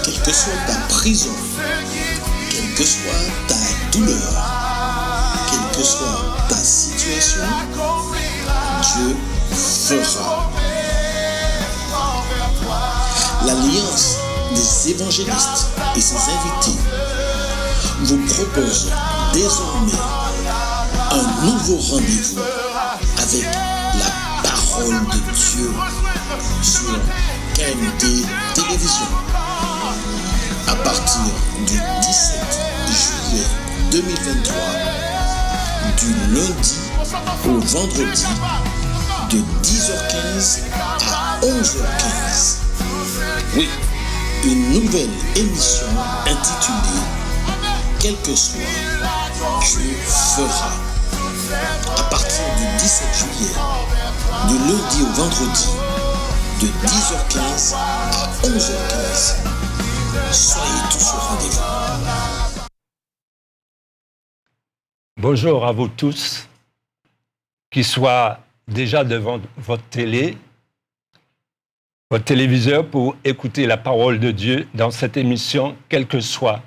quelle que soit ta prison, quelle que soit ta douleur, quelle que soit ta situation, Dieu fera. L'Alliance des évangélistes et ses invités vous propose désormais un nouveau rendez-vous avec la parole de Dieu sur KMT Télévision. À partir du 17 juillet 2023, du lundi au vendredi, de 10h15 à 11h15. Oui, une nouvelle émission intitulée « Quel que soit, Dieu fera ». À partir du 17 juillet, du lundi au vendredi, de 10h15 à 11h15. Soyez tous au rendez-vous. Bonjour à vous tous, qui soient déjà devant votre téléviseur pour écouter la parole de Dieu dans cette émission, quel que soit,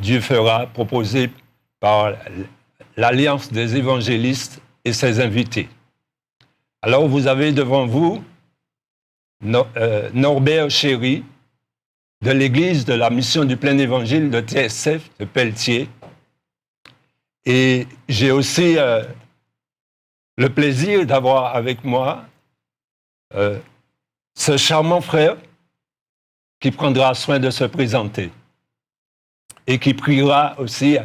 Dieu fera, proposée par l'Alliance des évangélistes et ses invités. Alors, vous avez devant vous Norbert Chéry, de l'Église de la Mission du Plein Évangile de TSF de Pelletier. Et j'ai aussi le plaisir d'avoir avec moi ce charmant frère qui prendra soin de se présenter et qui priera aussi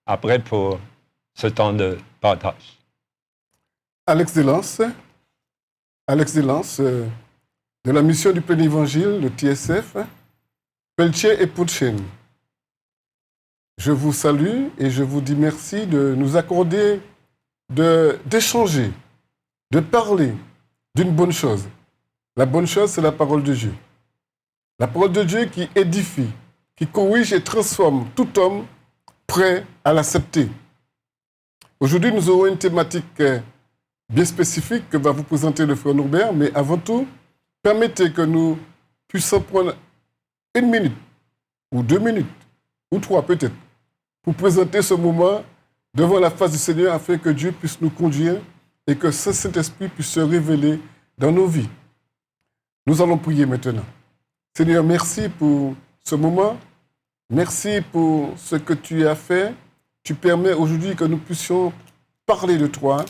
après pour ce temps de partage. À l'excellence de la Mission du Plein Évangile de TSF, Pelletier et Poutchène. Je vous salue et je vous dis merci de nous accorder d'échanger, de parler d'une bonne chose. La bonne chose, c'est la parole de Dieu. La parole de Dieu qui édifie, qui corrige et transforme tout homme prêt à l'accepter. Aujourd'hui, nous aurons une thématique bien spécifique que va vous présenter le frère Norbert, mais avant tout, permettez que nous puissions prendre 1 minute, ou 2 minutes, ou 3 peut-être, pour présenter ce moment devant la face du Seigneur afin que Dieu puisse nous conduire et que ce Saint-Esprit puisse se révéler dans nos vies. Nous allons prier maintenant. Seigneur, merci pour ce moment. Merci pour ce que tu as fait. Tu permets aujourd'hui que nous puissions parler de toi,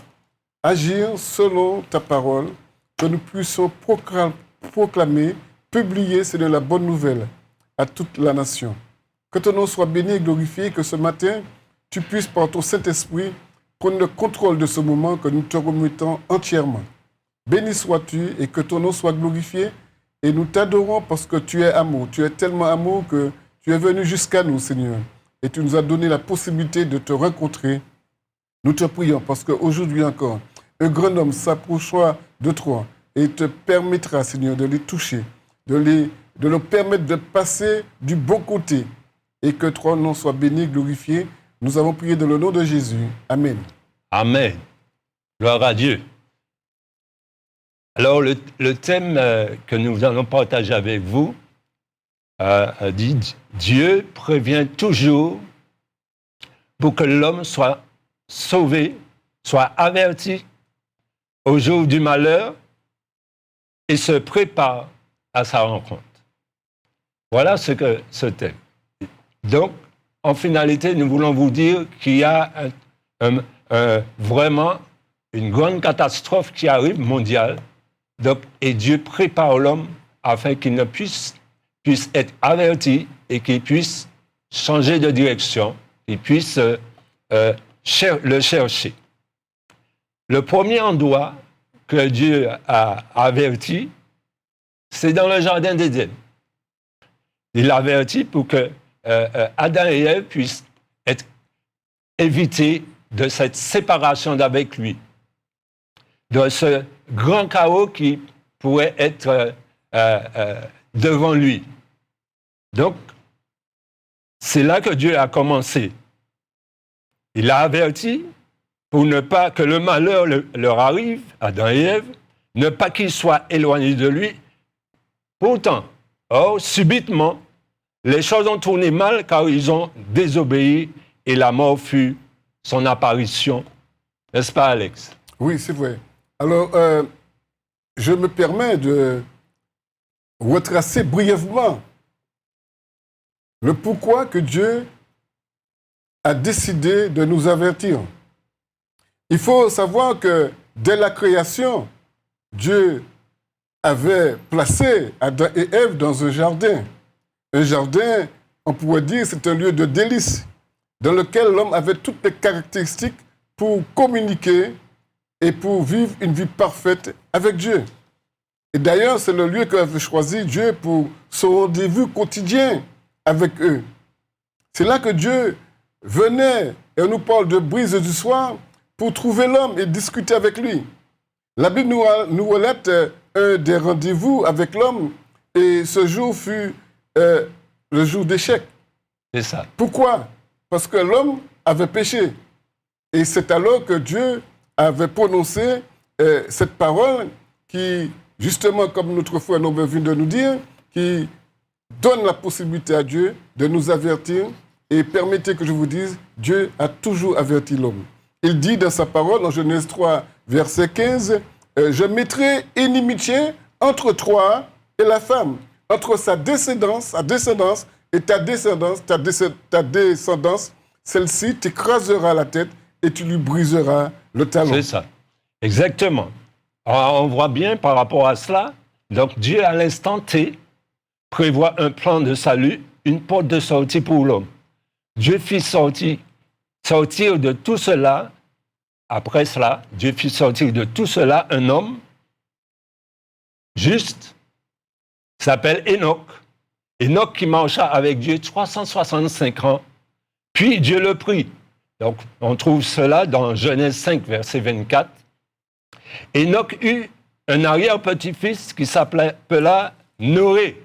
agir selon ta parole, que nous puissions proclamer, publier, Seigneur, la bonne nouvelle à toute la nation. Que ton nom soit béni et glorifié, que ce matin, tu puisses, par ton Saint-Esprit, prendre le contrôle de ce moment que nous te remettons entièrement. Béni sois-tu et que ton nom soit glorifié. Et nous t'adorons parce que tu es amour. Tu es tellement amour que tu es venu jusqu'à nous, Seigneur. Et tu nous as donné la possibilité de te rencontrer. Nous te prions parce qu'aujourd'hui encore, un grand homme s'approchera de toi et te permettra, Seigneur, de les toucher, de leur permettre de passer du bon côté et que ton nom soit béni, glorifié. Nous avons prié dans le nom de Jésus. Amen. Amen. Gloire à Dieu. Alors, le thème que nous allons partager avec vous dit « Dieu prévient toujours pour que l'homme soit sauvé, soit averti au jour du malheur et se prépare à sa rencontre. » Voilà ce que ce thème. Donc, en finalité, nous voulons vous dire qu'il y a vraiment une grande catastrophe qui arrive mondiale. Donc, et Dieu prépare l'homme afin qu'il ne puisse être averti et qu'il puisse changer de direction, qu'il puisse le chercher. Le premier endroit que Dieu a averti, c'est dans le jardin d'Éden. Il l'a averti pour que Adam et Ève puissent être évités de cette séparation d'avec lui, de ce grand chaos qui pourrait être devant lui. Donc, c'est là que Dieu a commencé. Il a averti pour ne pas que le malheur leur arrive, Adam et Ève, ne pas qu'ils soient éloignés de lui. Pourtant, subitement, les choses ont tourné mal car ils ont désobéi et la mort fut son apparition. N'est-ce pas, Alex? Oui, c'est vrai. Alors, je me permets de retracer brièvement le pourquoi que Dieu a décidé de nous avertir. Il faut savoir que dès la création, Dieu avait placé Adam et Ève dans un jardin. Un jardin, on pourrait dire, c'est un lieu de délice dans lequel l'homme avait toutes les caractéristiques pour communiquer et pour vivre une vie parfaite avec Dieu. Et d'ailleurs, c'est le lieu qu'avait choisi Dieu pour son rendez-vous quotidien avec eux. C'est là que Dieu venait, et on nous parle de brise du soir, pour trouver l'homme et discuter avec lui. La Bible nous relate un des rendez-vous avec l'homme, et ce jour fut le jour d'échec. C'est ça. Pourquoi? Parce que l'homme avait péché. Et c'est alors que Dieu avait prononcé cette parole qui, justement, comme notre frère Norbert vient de nous dire, qui donne la possibilité à Dieu de nous avertir. Et permettez que je vous dise, Dieu a toujours averti l'homme. Il dit dans sa parole, en Genèse 3, verset 15, « Je mettrai inimitié entre toi et la femme, entre sa descendance et ta descendance, celle-ci t'écrasera la tête et tu lui briseras le talon. » C'est ça, exactement. Alors, on voit bien par rapport à cela, donc Dieu, à l'instant T, prévoit un plan de salut, une porte de sortie pour l'homme. Dieu fit sortir de tout cela, après cela, Dieu fit sortir de tout cela un homme juste, qui s'appelle Enoch. Enoch qui marcha avec Dieu 365 ans, puis Dieu le prit. Donc, on trouve cela dans Genèse 5, verset 24. Enoch eut un arrière-petit-fils qui s'appela Noé.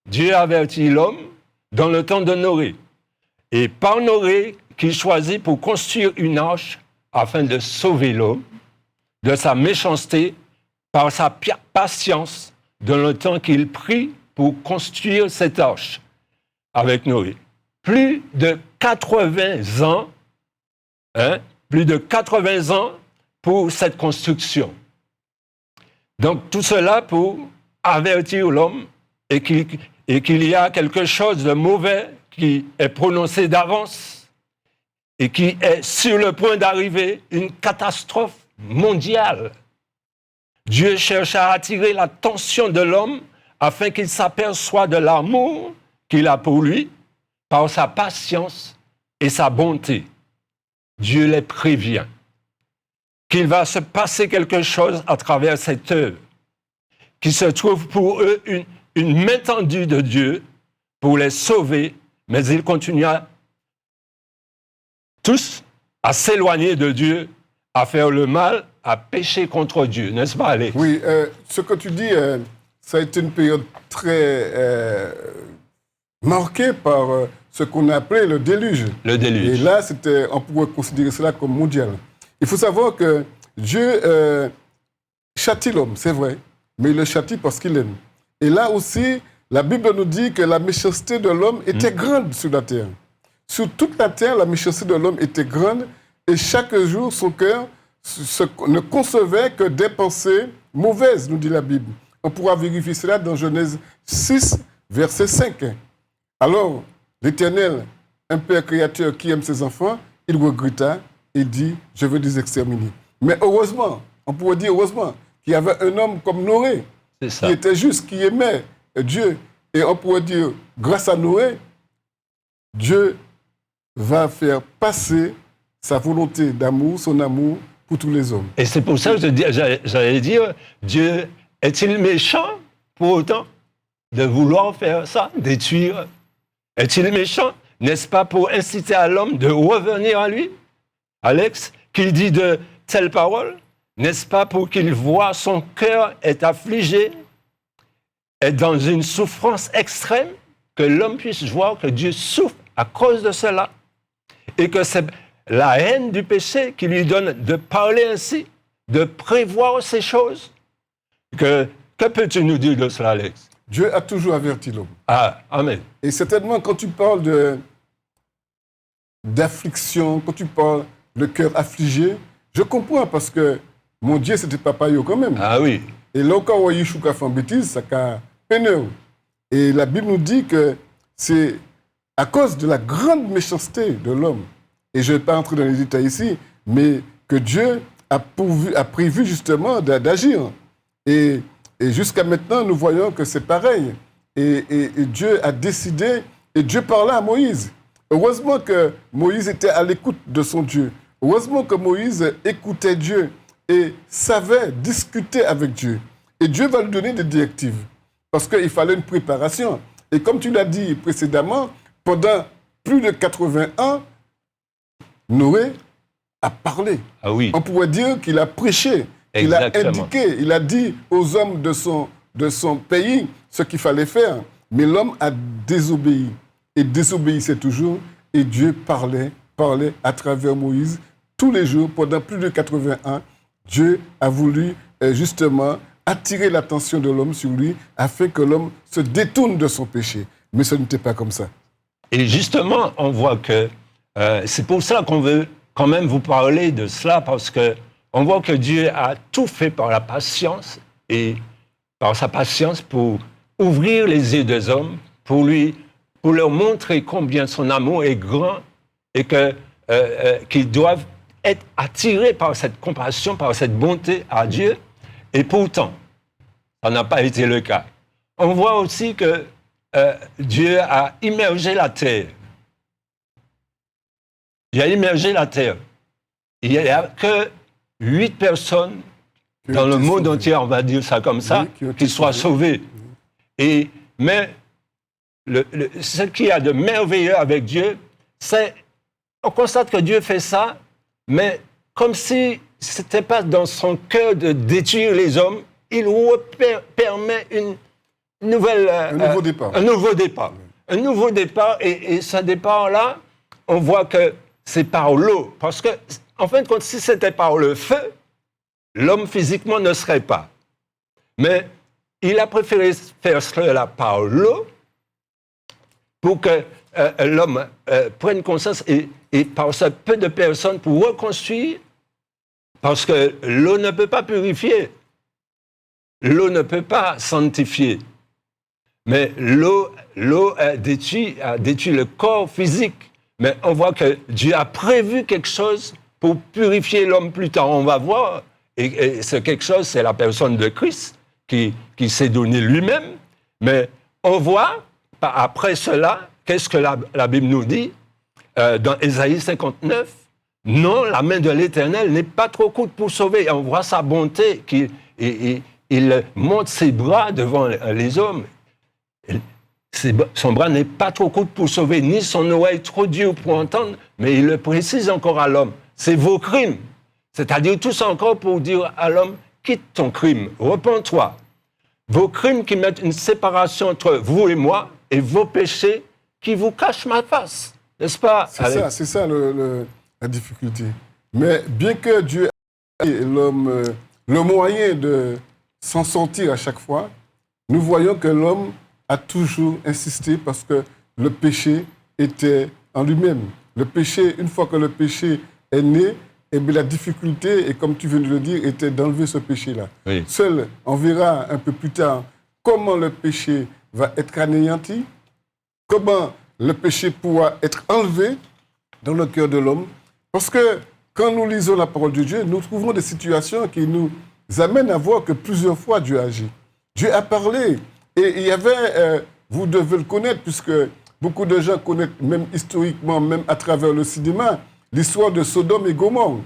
Dieu avertit l'homme dans le temps de Noé. Et par Noé, qu'il choisit pour construire une arche afin de sauver l'homme de sa méchanceté par sa patience dans le temps qu'il prit pour construire cette arche avec Noé. Plus de 80 ans, plus de 80 ans pour cette construction. Donc tout cela pour avertir l'homme et qu'il y a quelque chose de mauvais qui est prononcé d'avance et qui est sur le point d'arriver, une catastrophe mondiale. Dieu cherche à attirer l'attention de l'homme afin qu'il s'aperçoive de l'amour qu'il a pour lui par sa patience et sa bonté. Dieu les prévient qu'il va se passer quelque chose à travers cette œuvre, qui se trouve pour eux une main tendue de Dieu pour les sauver, mais ils continuent tous à s'éloigner de Dieu, à faire le mal, à pécher contre Dieu, n'est-ce pas, Alex? Oui, ce que tu dis, ça a été une période très marquée par ce qu'on a appelé le déluge. Le déluge. Et là, on pourrait considérer cela comme mondial. Il faut savoir que Dieu châtie l'homme, c'est vrai, mais il le châtie parce qu'il aime. Et là aussi, la Bible nous dit que la méchanceté de l'homme était grande sur la terre. Sur toute la terre, la méchanceté de l'homme était grande et chaque jour, son cœur ne concevait que des pensées mauvaises, nous dit la Bible. On pourra vérifier cela dans Genèse 6, verset 5. Alors, l'Éternel, un Père créateur qui aime ses enfants, il regretta et dit, je veux les exterminer. Mais heureusement, on pourrait dire heureusement, qu'il y avait un homme comme Noé, qui était juste, qui aimait Dieu. Et on pourrait dire, grâce à Noé, Dieu va faire passer sa volonté d'amour, son amour pour tous les hommes. Et c'est pour ça que j'allais dire, Dieu est-il méchant pour autant de vouloir faire ça, détruire? Est-il méchant? N'est-ce pas pour inciter à l'homme de revenir à lui? Alex, qu'il dit de telles paroles? N'est-ce pas pour qu'il voit son cœur est affligé, est dans une souffrance extrême, que l'homme puisse voir que Dieu souffre à cause de cela, et que c'est la haine du péché qui lui donne de parler ainsi, de prévoir ces choses? Que peux-tu nous dire de cela, Alex? Dieu a toujours averti l'homme. Ah, amen. Et certainement, quand tu parles d'affliction, quand tu parles le cœur affligé, je comprends parce que mon Dieu, c'était papa yo quand même. Ah oui. Et là, quand on y fait une bêtise, ça a peine. Et la Bible nous dit que c'est à cause de la grande méchanceté de l'homme. Et je ne vais pas entrer dans les détails ici, mais que Dieu a prévu justement d'agir. Et jusqu'à maintenant, nous voyons que c'est pareil. Et Dieu a décidé, et Dieu parlait à Moïse. Heureusement que Moïse était à l'écoute de son Dieu. Heureusement que Moïse écoutait Dieu et savait discuter avec Dieu. Et Dieu va lui donner des directives. Parce qu'il fallait une préparation. Et comme tu l'as dit précédemment, pendant plus de 80 ans, Noé a parlé. Ah oui. On pourrait dire qu'il a prêché, qu'il a indiqué, il a dit aux hommes de son pays ce qu'il fallait faire. Mais l'homme a désobéi. Et désobéissait toujours. Et Dieu parlait à travers Moïse tous les jours, pendant plus de 80 ans. Dieu a voulu justement attirer l'attention de l'homme sur lui afin que l'homme se détourne de son péché. Mais ce n'était pas comme ça. Et justement, on voit que c'est pour ça qu'on veut quand même vous parler de cela, parce qu'on voit que Dieu a tout fait par la patience et par sa patience pour ouvrir les yeux des hommes, pour leur montrer combien son amour est grand et qu'ils doivent être attirés par cette compassion, par cette bonté à Dieu. Et pourtant, ça n'a pas été le cas. On voit aussi que Dieu a immergé la terre. Il a immergé la terre. Il n'y a que 8 personnes dans le monde entier, on va dire ça comme ça, qui soient sauvées. Mais ce qu'il y a de merveilleux avec Dieu, c'est on constate que Dieu fait ça, mais comme si ce n'était pas dans son cœur de détruire les hommes, il permet un nouveau départ. Un nouveau départ, et ce départ-là, on voit que c'est par l'eau. Parce que, en fin de compte, si c'était par le feu, l'homme physiquement ne serait pas. Mais il a préféré faire cela par l'eau pour que l'homme prenne conscience et par ce peu de personnes pour reconstruire, parce que l'eau ne peut pas purifier. L'eau ne peut pas sanctifier. Mais l'eau a détruit le corps physique. Mais on voit que Dieu a prévu quelque chose pour purifier l'homme plus tard. On va voir, et ce quelque chose, c'est la personne de Christ qui s'est donné lui-même. Mais on voit, après cela, qu'est-ce que la Bible nous dit dans Ésaïe 59? Non, la main de l'Éternel n'est pas trop courte pour sauver. Et on voit sa bonté, il monte ses bras devant les hommes. Son bras n'est pas trop court pour sauver, ni son oreille trop dure pour entendre, mais il le précise encore à l'homme. C'est vos crimes. C'est-à-dire tout ça encore pour dire à l'homme, quitte ton crime, repens-toi. Vos crimes qui mettent une séparation entre vous et moi, et vos péchés qui vous cachent ma face. N'est-ce pas? C'est ça la difficulté. Mais bien que Dieu ait l'homme le moyen de s'en sortir à chaque fois, nous voyons que l'homme a toujours insisté parce que le péché était en lui-même. Le péché, une fois que le péché est né, eh bien, la difficulté, et comme tu viens de le dire, était d'enlever ce péché-là. Oui. Seul, on verra un peu plus tard comment le péché va être anéanti, comment le péché pourra être enlevé dans le cœur de l'homme. Parce que quand nous lisons la parole de Dieu, nous trouvons des situations qui nous amènent à voir que plusieurs fois Dieu agit. Dieu a parlé. Et il y avait, vous devez le connaître, puisque beaucoup de gens connaissent, même historiquement, même à travers le cinéma, l'histoire de Sodome et Gomorrhe.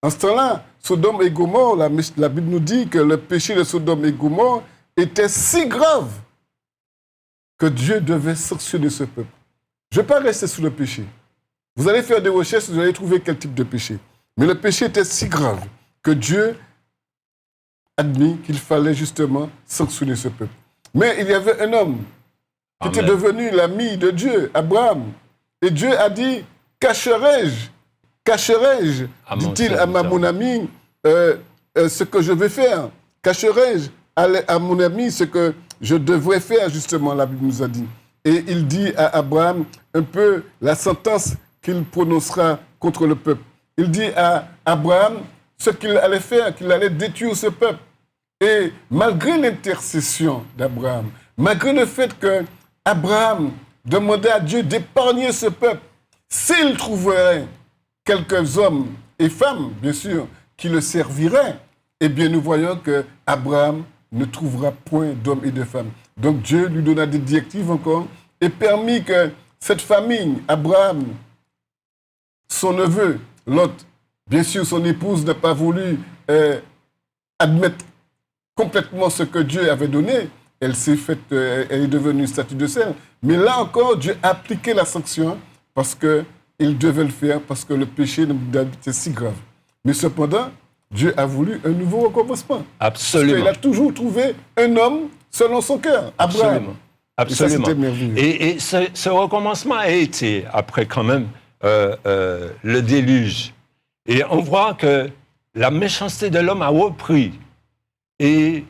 En ce temps-là, Sodome et Gomorrhe, la Bible nous dit que le péché de Sodome et Gomorrhe était si grave que Dieu devait sanctionner ce peuple. Je ne vais pas rester sous le péché. Vous allez faire des recherches, vous allez trouver quel type de péché. Mais le péché était si grave que Dieu admit qu'il fallait justement sanctionner ce peuple. Mais il y avait un homme qui était devenu l'ami de Dieu, Abraham. Et Dieu a dit, cacherai-je, dit-il à mon ami, ce que je vais faire. Cacherai-je à mon ami ce que je devrais faire, justement, la Bible nous a dit. Et il dit à Abraham un peu la sentence qu'il prononcera contre le peuple. Il dit à Abraham ce qu'il allait faire, qu'il allait détruire ce peuple. Et malgré l'intercession d'Abraham, malgré le fait que Abraham demandait à Dieu d'épargner ce peuple, s'il trouverait quelques hommes et femmes, bien sûr, qui le serviraient, eh bien nous voyons que Abraham ne trouvera point d'hommes et de femmes. Donc Dieu lui donna des directives encore et permit que cette famille, Abraham, son neveu, Lot, bien sûr son épouse n'a pas voulu admettre complètement ce que Dieu avait donné. Elle est devenue une statue de sel. Mais là encore, Dieu a appliqué la sanction parce qu'il devait le faire, parce que le péché était si grave. Mais cependant, Dieu a voulu un nouveau recommencement. Absolument. Parce qu'il a toujours trouvé un homme selon son cœur, Abraham. Absolument. Et ça, c'était merveilleux. Et ce recommencement a été, après quand même, le déluge. Et on voit que la méchanceté de l'homme a repris. Et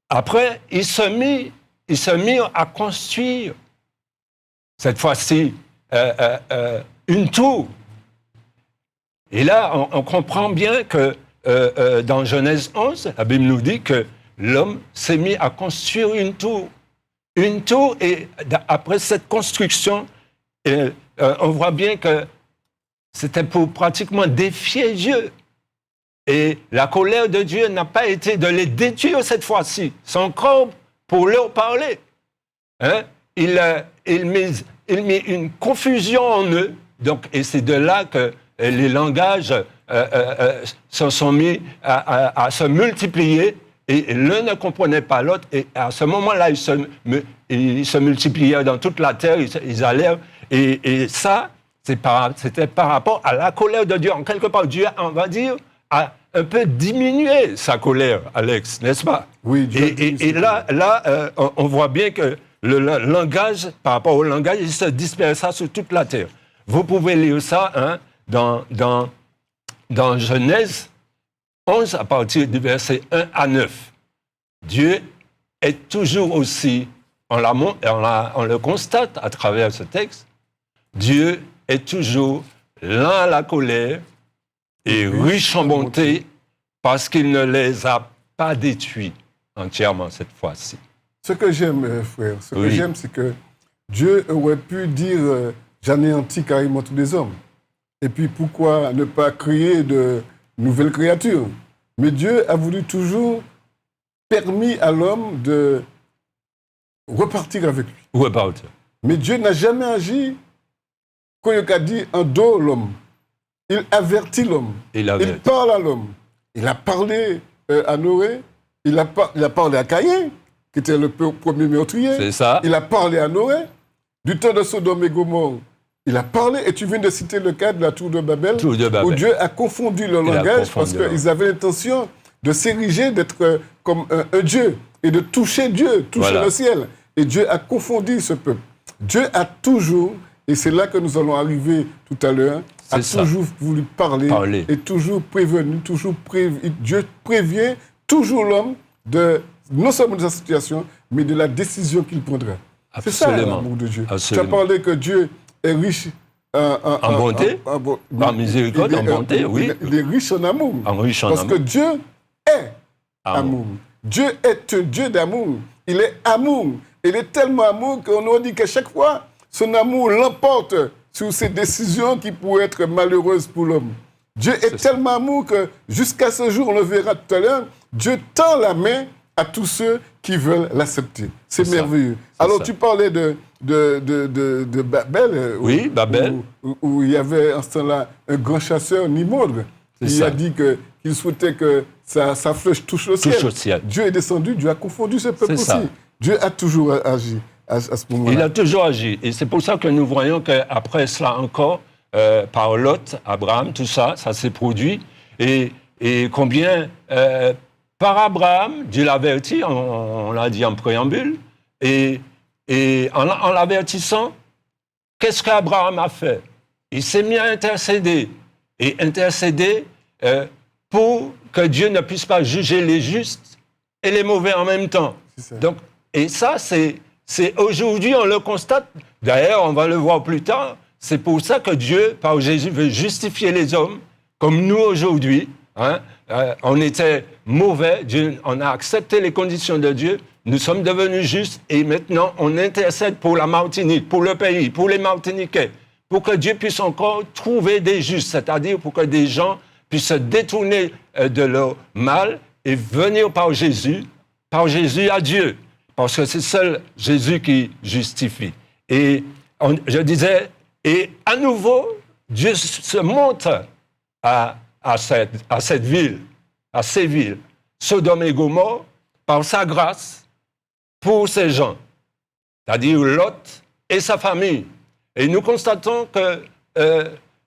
après, il se mit à construire, cette fois-ci, une tour. Et là, on comprend bien que dans Genèse 11, la Bible nous dit que l'homme s'est mis à construire une tour. Une tour, et après cette construction, on voit bien que c'était pour pratiquement défier Dieu. Et la colère de Dieu n'a pas été de les détruire cette fois-ci. C'est encore pour leur parler. Hein? Il met une confusion en eux. Donc, et c'est de là que les langages se sont mis à se multiplier. Et l'un ne comprenait pas l'autre. Et à ce moment-là, ils se multipliaient dans toute la terre. Ils allèrent. Et ça, c'était par rapport à la colère de Dieu. En quelque part, Dieu, on va dire, a un peu diminué sa colère, Alex, n'est-ce pas? Oui. Et là, on voit bien que le langage, par rapport au langage, il se dispersa sur toute la terre. Vous pouvez lire ça dans Genèse 11, à partir du verset 1 à 9. Dieu est toujours aussi, on le constate à travers ce texte, Dieu est toujours lent à la colère et riche en bonté parce qu'il ne les a pas détruits entièrement cette fois-ci. Ce que j'aime, frère, c'est que Dieu aurait pu dire j'anéantis carrément tous les hommes. Et puis pourquoi ne pas créer de nouvelles créatures? Mais Dieu a voulu toujours permis à l'homme de repartir avec lui. Mais Dieu n'a jamais agi, comme il a dit, en dos l'homme. Il avertit l'homme. Il parle à l'homme. Il a parlé à Noé. Il a parlé à Caïn, qui était le premier meurtrier. C'est ça. Il a parlé à Noé. Du temps de Sodome et Gomorrhe, il a parlé. Et tu viens de citer le cas de la tour de Babel, où Dieu a confondu leur langage parce qu'ils avaient l'intention de s'ériger, d'être comme un Dieu et de toucher Dieu, toucher le ciel. Et Dieu a confondu ce peuple. Dieu a toujours, et c'est là que nous allons arriver tout à l'heure, toujours voulu parler et toujours prévenu, Dieu prévient toujours l'homme non seulement de sa situation, mais de la décision qu'il prendra. C'est ça l'amour de Dieu. Absolument. Tu as parlé que Dieu est riche en bonté, en miséricorde, en bonté, oui. Il est riche en amour. Parce que Dieu est amour. Dieu est un Dieu d'amour. Il est amour. Il est tellement amour qu'on nous dit qu'à chaque fois, son amour l'emporte sur ces décisions qui pourraient être malheureuses pour l'homme. Dieu est tellement amour que jusqu'à ce jour, on le verra tout à l'heure, Dieu tend la main à tous ceux qui veulent l'accepter. C'est merveilleux. Alors tu parlais de Babel. Oui, Babel. Où il y avait en ce temps-là un grand chasseur, Nimrod, qui a dit qu'il souhaitait que sa flèche touche le ciel. Dieu est descendu, Dieu a confondu ce peuple aussi. Dieu a toujours agi à ce moment-là. Il a toujours agi. Et c'est pour ça que nous voyons qu'après cela encore, par Lot, Abraham, tout ça, ça s'est produit. Et combien, par Abraham, Dieu l'avertit, on l'a dit en préambule, et en l'avertissant, qu'est-ce qu'Abraham a fait? Il s'est mis à intercéder. Et intercéder pour que Dieu ne puisse pas juger les justes et les mauvais en même temps. ça. Donc, et ça, c'est aujourd'hui, on le constate. D'ailleurs, on va le voir plus tard. C'est pour ça que Dieu, par Jésus, veut justifier les hommes, comme nous aujourd'hui. Hein? On était mauvais, on a accepté les conditions de Dieu, nous sommes devenus justes et maintenant on intercède pour la Martinique, pour le pays, pour les Martiniquais, pour que Dieu puisse encore trouver des justes, c'est-à-dire pour que des gens puissent se détourner de leur mal et venir par Jésus à Dieu, parce que c'est seul Jésus qui justifie. Et je disais, et à nouveau, Dieu se montre à cette ville, à ces villes, Sodome et Gomorrhe, par sa grâce pour ces gens, c'est-à-dire Lot et sa famille. Et nous constatons que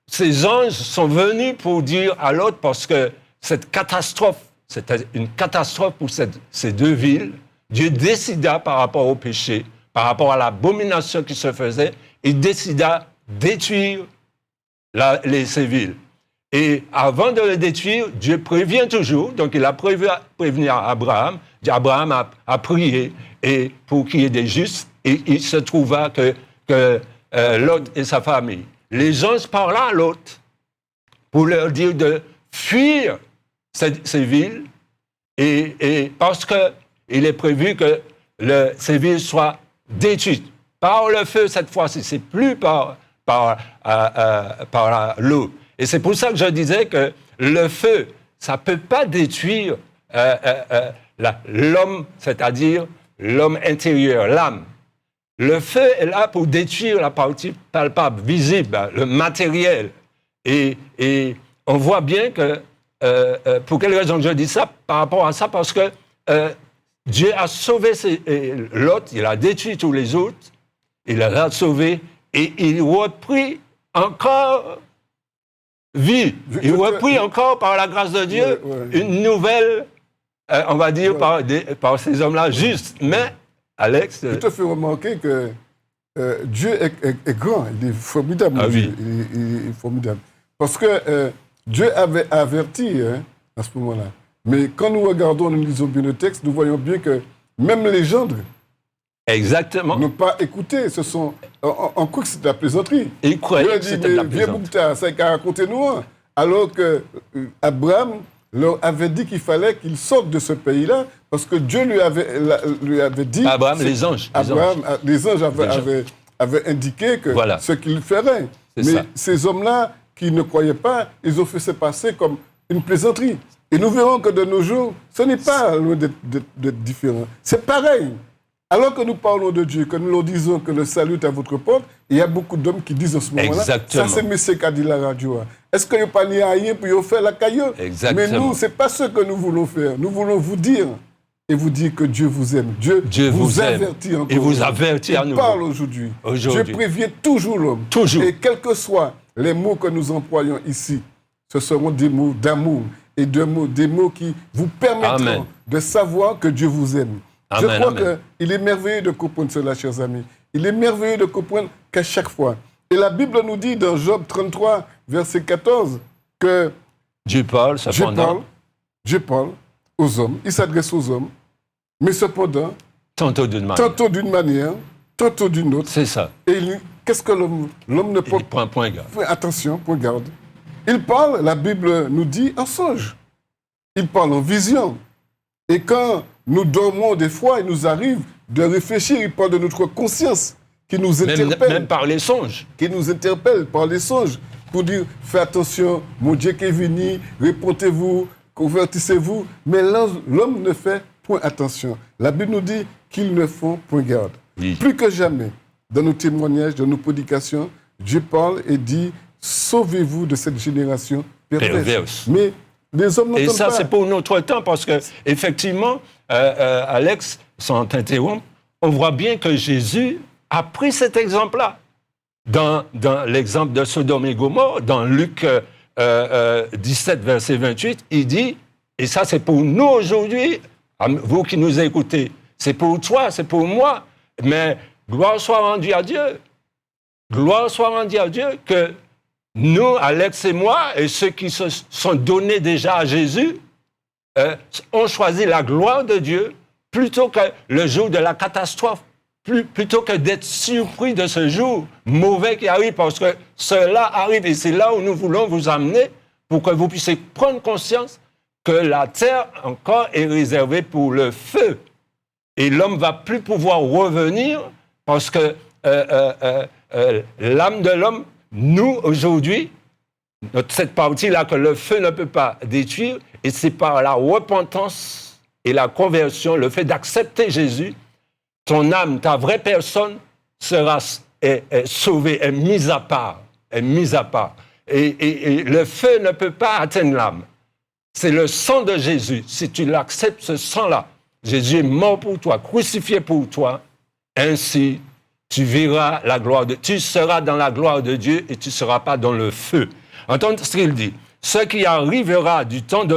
ces anges sont venus pour dire à Lot, parce que cette catastrophe, c'était une catastrophe pour ces deux villes, Dieu décida par rapport au péché, par rapport à l'abomination qui se faisait, il décida détruire ces villes. Et avant de le détruire, Dieu prévient toujours. Donc, il a prévenu Abraham. Abraham a prié et pour qu'il y ait des justes. Et il se trouva que Lot et sa famille. Les anges parlaient à Lot pour leur dire de fuir ces villes. Et parce qu'il est prévu que ces villes soient détruites par le feu cette fois-ci. C'est plus par l'eau. Et c'est pour ça que je disais que le feu, ça ne peut pas détruire l'homme, c'est-à-dire l'homme intérieur, l'âme. Le feu est là pour détruire la partie palpable, visible, le matériel. Et on voit bien que, pour quelle raison je dis ça, par rapport à ça, parce que Dieu a sauvé Lot, il a détruit tous les autres, il a sauvé, et il reprit encore vie. Il reprit encore par la grâce de Dieu une nouvelle, on va dire, par ces hommes-là justes. Mais, Alex... Je te fais remarquer que Dieu est grand, il est formidable. Ah, oui. Il est formidable. Parce que Dieu avait averti à ce moment-là. Mais quand nous regardons, nous lisons bien le texte, nous voyons bien que même les gendres n'ont pas écouté. Ce sont, on croit que c'est de la plaisanterie. Ils croyaient que c'était de la plaisanterie. Viens Boukta, ça a raconté nous. Alors que Abraham leur avait dit qu'il fallait qu'ils sortent de ce pays-là, parce que Dieu lui avait dit... Abraham, les anges. Les anges avaient indiqué que ce qu'il ferait. Mais ces hommes-là, qui ne croyaient pas, ils ont fait se passer comme une plaisanterie. Et nous verrons que de nos jours, ce n'est pas loin d'être différent. C'est pareil. Alors que nous parlons de Dieu, que nous leur disons que le salut est à votre porte, il y a beaucoup d'hommes qui disent en ce moment-là, ça c'est monsieur qui a dit la radio. Est-ce qu'il n'y a pas ni rien pour faire la caillou? Mais nous, ce n'est pas ce que nous voulons faire. Nous voulons vous dire, et vous dire que Dieu vous aime. Dieu vous avertit encore. Et vous avertit à nous. Il parle aujourd'hui. Dieu prévient toujours l'homme. Toujours. Et quels que soient les mots que nous employons ici, ce seront des mots d'amour et des mots qui vous permettront de savoir que Dieu vous aime. Je crois qu'il est merveilleux de comprendre cela, chers amis. Il est merveilleux de comprendre qu'à chaque fois. Et la Bible nous dit dans Job 33, verset 14, que Dieu parle aux hommes. Il s'adresse aux hommes. Mais cependant, tantôt d'une manière, tantôt d'une autre. C'est ça. Et qu'est-ce que l'homme ne peut pas... Point garde. Attention, point garde. Il parle, la Bible nous dit, en songe. Il parle en vision. Et quand nous dormons des fois, il nous arrive de réfléchir, il parle de notre conscience qui nous interpelle. Même par les songes. Qui nous interpelle par les songes pour dire, faites attention, mon Dieu qui est venu, répondez-vous, convertissez-vous. Mais l'homme ne fait point attention. La Bible nous dit qu'ils ne font point garde. Oui. Plus que jamais, dans nos témoignages, dans nos prédications, Dieu parle et dit, sauvez-vous de cette génération perverse. Mais les hommes n'entendent pas. Et ça, c'est pour notre temps, parce que effectivement, Alex, sans t'interrompre, on voit bien que Jésus a pris cet exemple-là. Dans l'exemple de Sodome et Gomorrhe, dans Luc 17, verset 28, il dit, et ça c'est pour nous aujourd'hui, vous qui nous écoutez, c'est pour toi, c'est pour moi, mais gloire soit rendue à Dieu. Gloire soit rendue à Dieu que nous, Alex et moi, et ceux qui se sont donnés déjà à Jésus, ont choisi la gloire de Dieu plutôt que le jour de la catastrophe, plutôt que d'être surpris de ce jour mauvais qui arrive, parce que cela arrive et c'est là où nous voulons vous amener pour que vous puissiez prendre conscience que la terre encore est réservée pour le feu. Et l'homme ne va plus pouvoir revenir parce que l'âme de l'homme, nous, aujourd'hui, cette partie-là que le feu ne peut pas détruire, et c'est par la repentance et la conversion, le fait d'accepter Jésus, ton âme, ta vraie personne sera sauvée, est mise à part. Et le feu ne peut pas atteindre l'âme. C'est le sang de Jésus. Si tu l'acceptes, ce sang-là, Jésus est mort pour toi, crucifié pour toi. Ainsi, tu verras la gloire de Dieu. Tu seras dans la gloire de Dieu et tu ne seras pas dans le feu. Entendez ce qu'il dit. Ce qui arrivera du temps de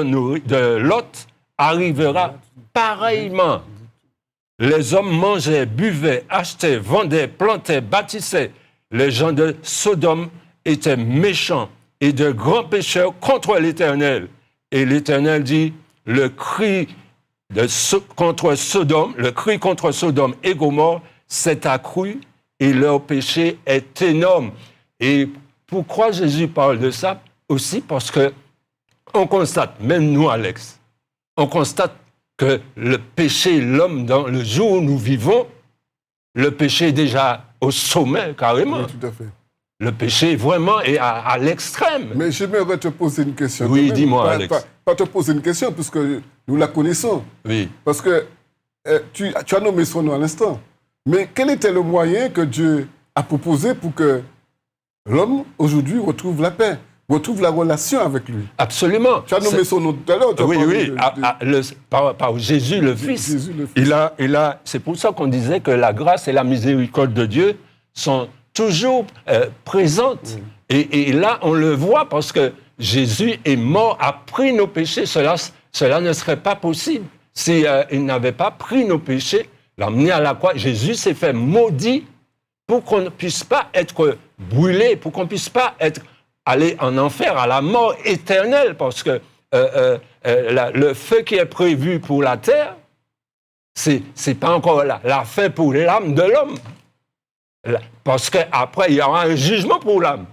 Lot arrivera pareillement. Les hommes mangeaient, buvaient, achetaient, vendaient, plantaient, bâtissaient. Les gens de Sodome étaient méchants et de grands pécheurs contre l'Éternel. Et l'Éternel dit, le cri contre Sodome et Gomorrhe s'est accru et leur péché est énorme. Et pourquoi Jésus parle de ça? Aussi parce que on constate, même nous, Alex, on constate que le péché, l'homme, dans le jour où nous vivons, le péché est déjà au sommet, carrément. Oui, tout à fait. Le péché, vraiment, est à l'extrême. Mais j'aimerais te poser une question. Oui, dis-moi, Alex. Pas te poser une question, puisque nous la connaissons. Oui. Parce que tu as nommé son nom à l'instant. Mais quel était le moyen que Dieu a proposé pour que l'homme, aujourd'hui, retrouve la paix, retrouve la relation avec lui? Absolument. Tu as nommé son nom tout à l'heure. Oui. Par Jésus le Fils. Jésus le Fils. C'est pour ça qu'on disait que la grâce et la miséricorde de Dieu sont toujours présentes. Et là, on le voit parce que Jésus est mort, a pris nos péchés. Cela ne serait pas possible s'il n'avait pas pris nos péchés, l'emmené à la croix. Jésus s'est fait maudit pour qu'on ne puisse pas être brûlé, pour qu'on ne puisse pas aller en enfer, à la mort éternelle, parce que le feu qui est prévu pour la terre, c'est pas encore la fin pour l'âme de l'homme. Parce qu'après, il y aura un jugement pour l'âme.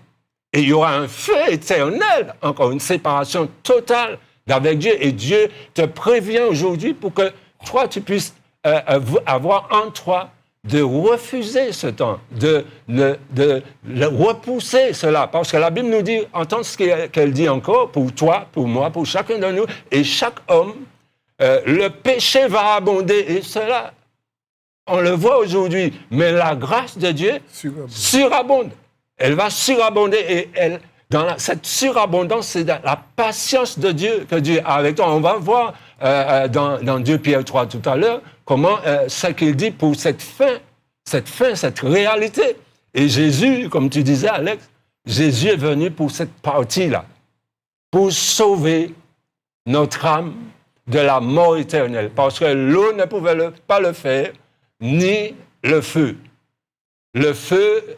Et il y aura un feu éternel, encore une séparation totale d'avec Dieu. Et Dieu te prévient aujourd'hui pour que toi, tu puisses avoir en toi de refuser ce temps, de repousser cela. Parce que la Bible nous dit, entends ce qu'elle dit encore, pour toi, pour moi, pour chacun de nous, et chaque homme, le péché va abonder. Et cela, on le voit aujourd'hui. Mais la grâce de Dieu surabonde. Elle va surabonder et dans cette surabondance, c'est la patience de Dieu que Dieu a avec toi. On va voir dans 2 Pierre 3 tout à l'heure comment ce qu'il dit pour cette réalité. Et Jésus, comme tu disais, Alex, Jésus est venu pour cette partie-là, pour sauver notre âme de la mort éternelle. Parce que l'eau ne pouvait pas le faire, ni le feu. Le feu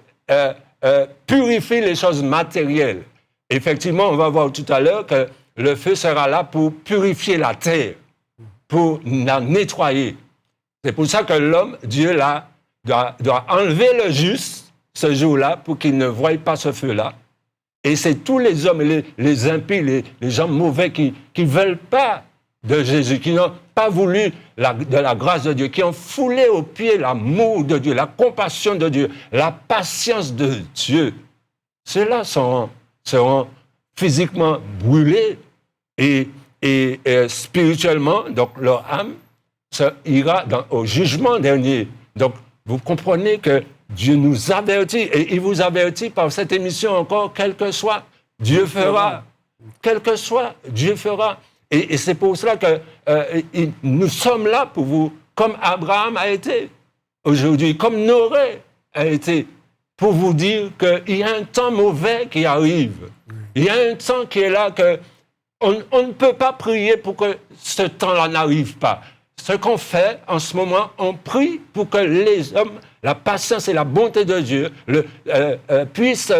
purifie les choses matérielles. Effectivement, on va voir tout à l'heure que le feu sera là pour purifier la terre, pour la nettoyer. C'est pour ça que l'homme, Dieu là, doit enlever le juste ce jour-là pour qu'il ne voie pas ce feu-là. Et c'est tous les hommes, les impies, les gens mauvais qui ne veulent pas de Jésus, qui n'ont pas voulu de la grâce de Dieu, qui ont foulé aux pieds l'amour de Dieu, la compassion de Dieu, la patience de Dieu. Ceux-là seront physiquement brûlés et spirituellement, donc leur âme ira au jugement dernier. Donc, vous comprenez que Dieu nous avertit, et il vous avertit par cette émission encore, quel que soit, Dieu fera. Quel que soit, Dieu fera. Et c'est pour cela que nous sommes là pour vous, comme Abraham a été aujourd'hui, comme Noé a été, pour vous dire qu'il y a un temps mauvais qui arrive. Il y a un temps qui est là qu'on ne peut pas prier pour que ce temps-là n'arrive pas. Ce qu'on fait en ce moment, on prie pour que les hommes, la patience et la bonté de Dieu puissent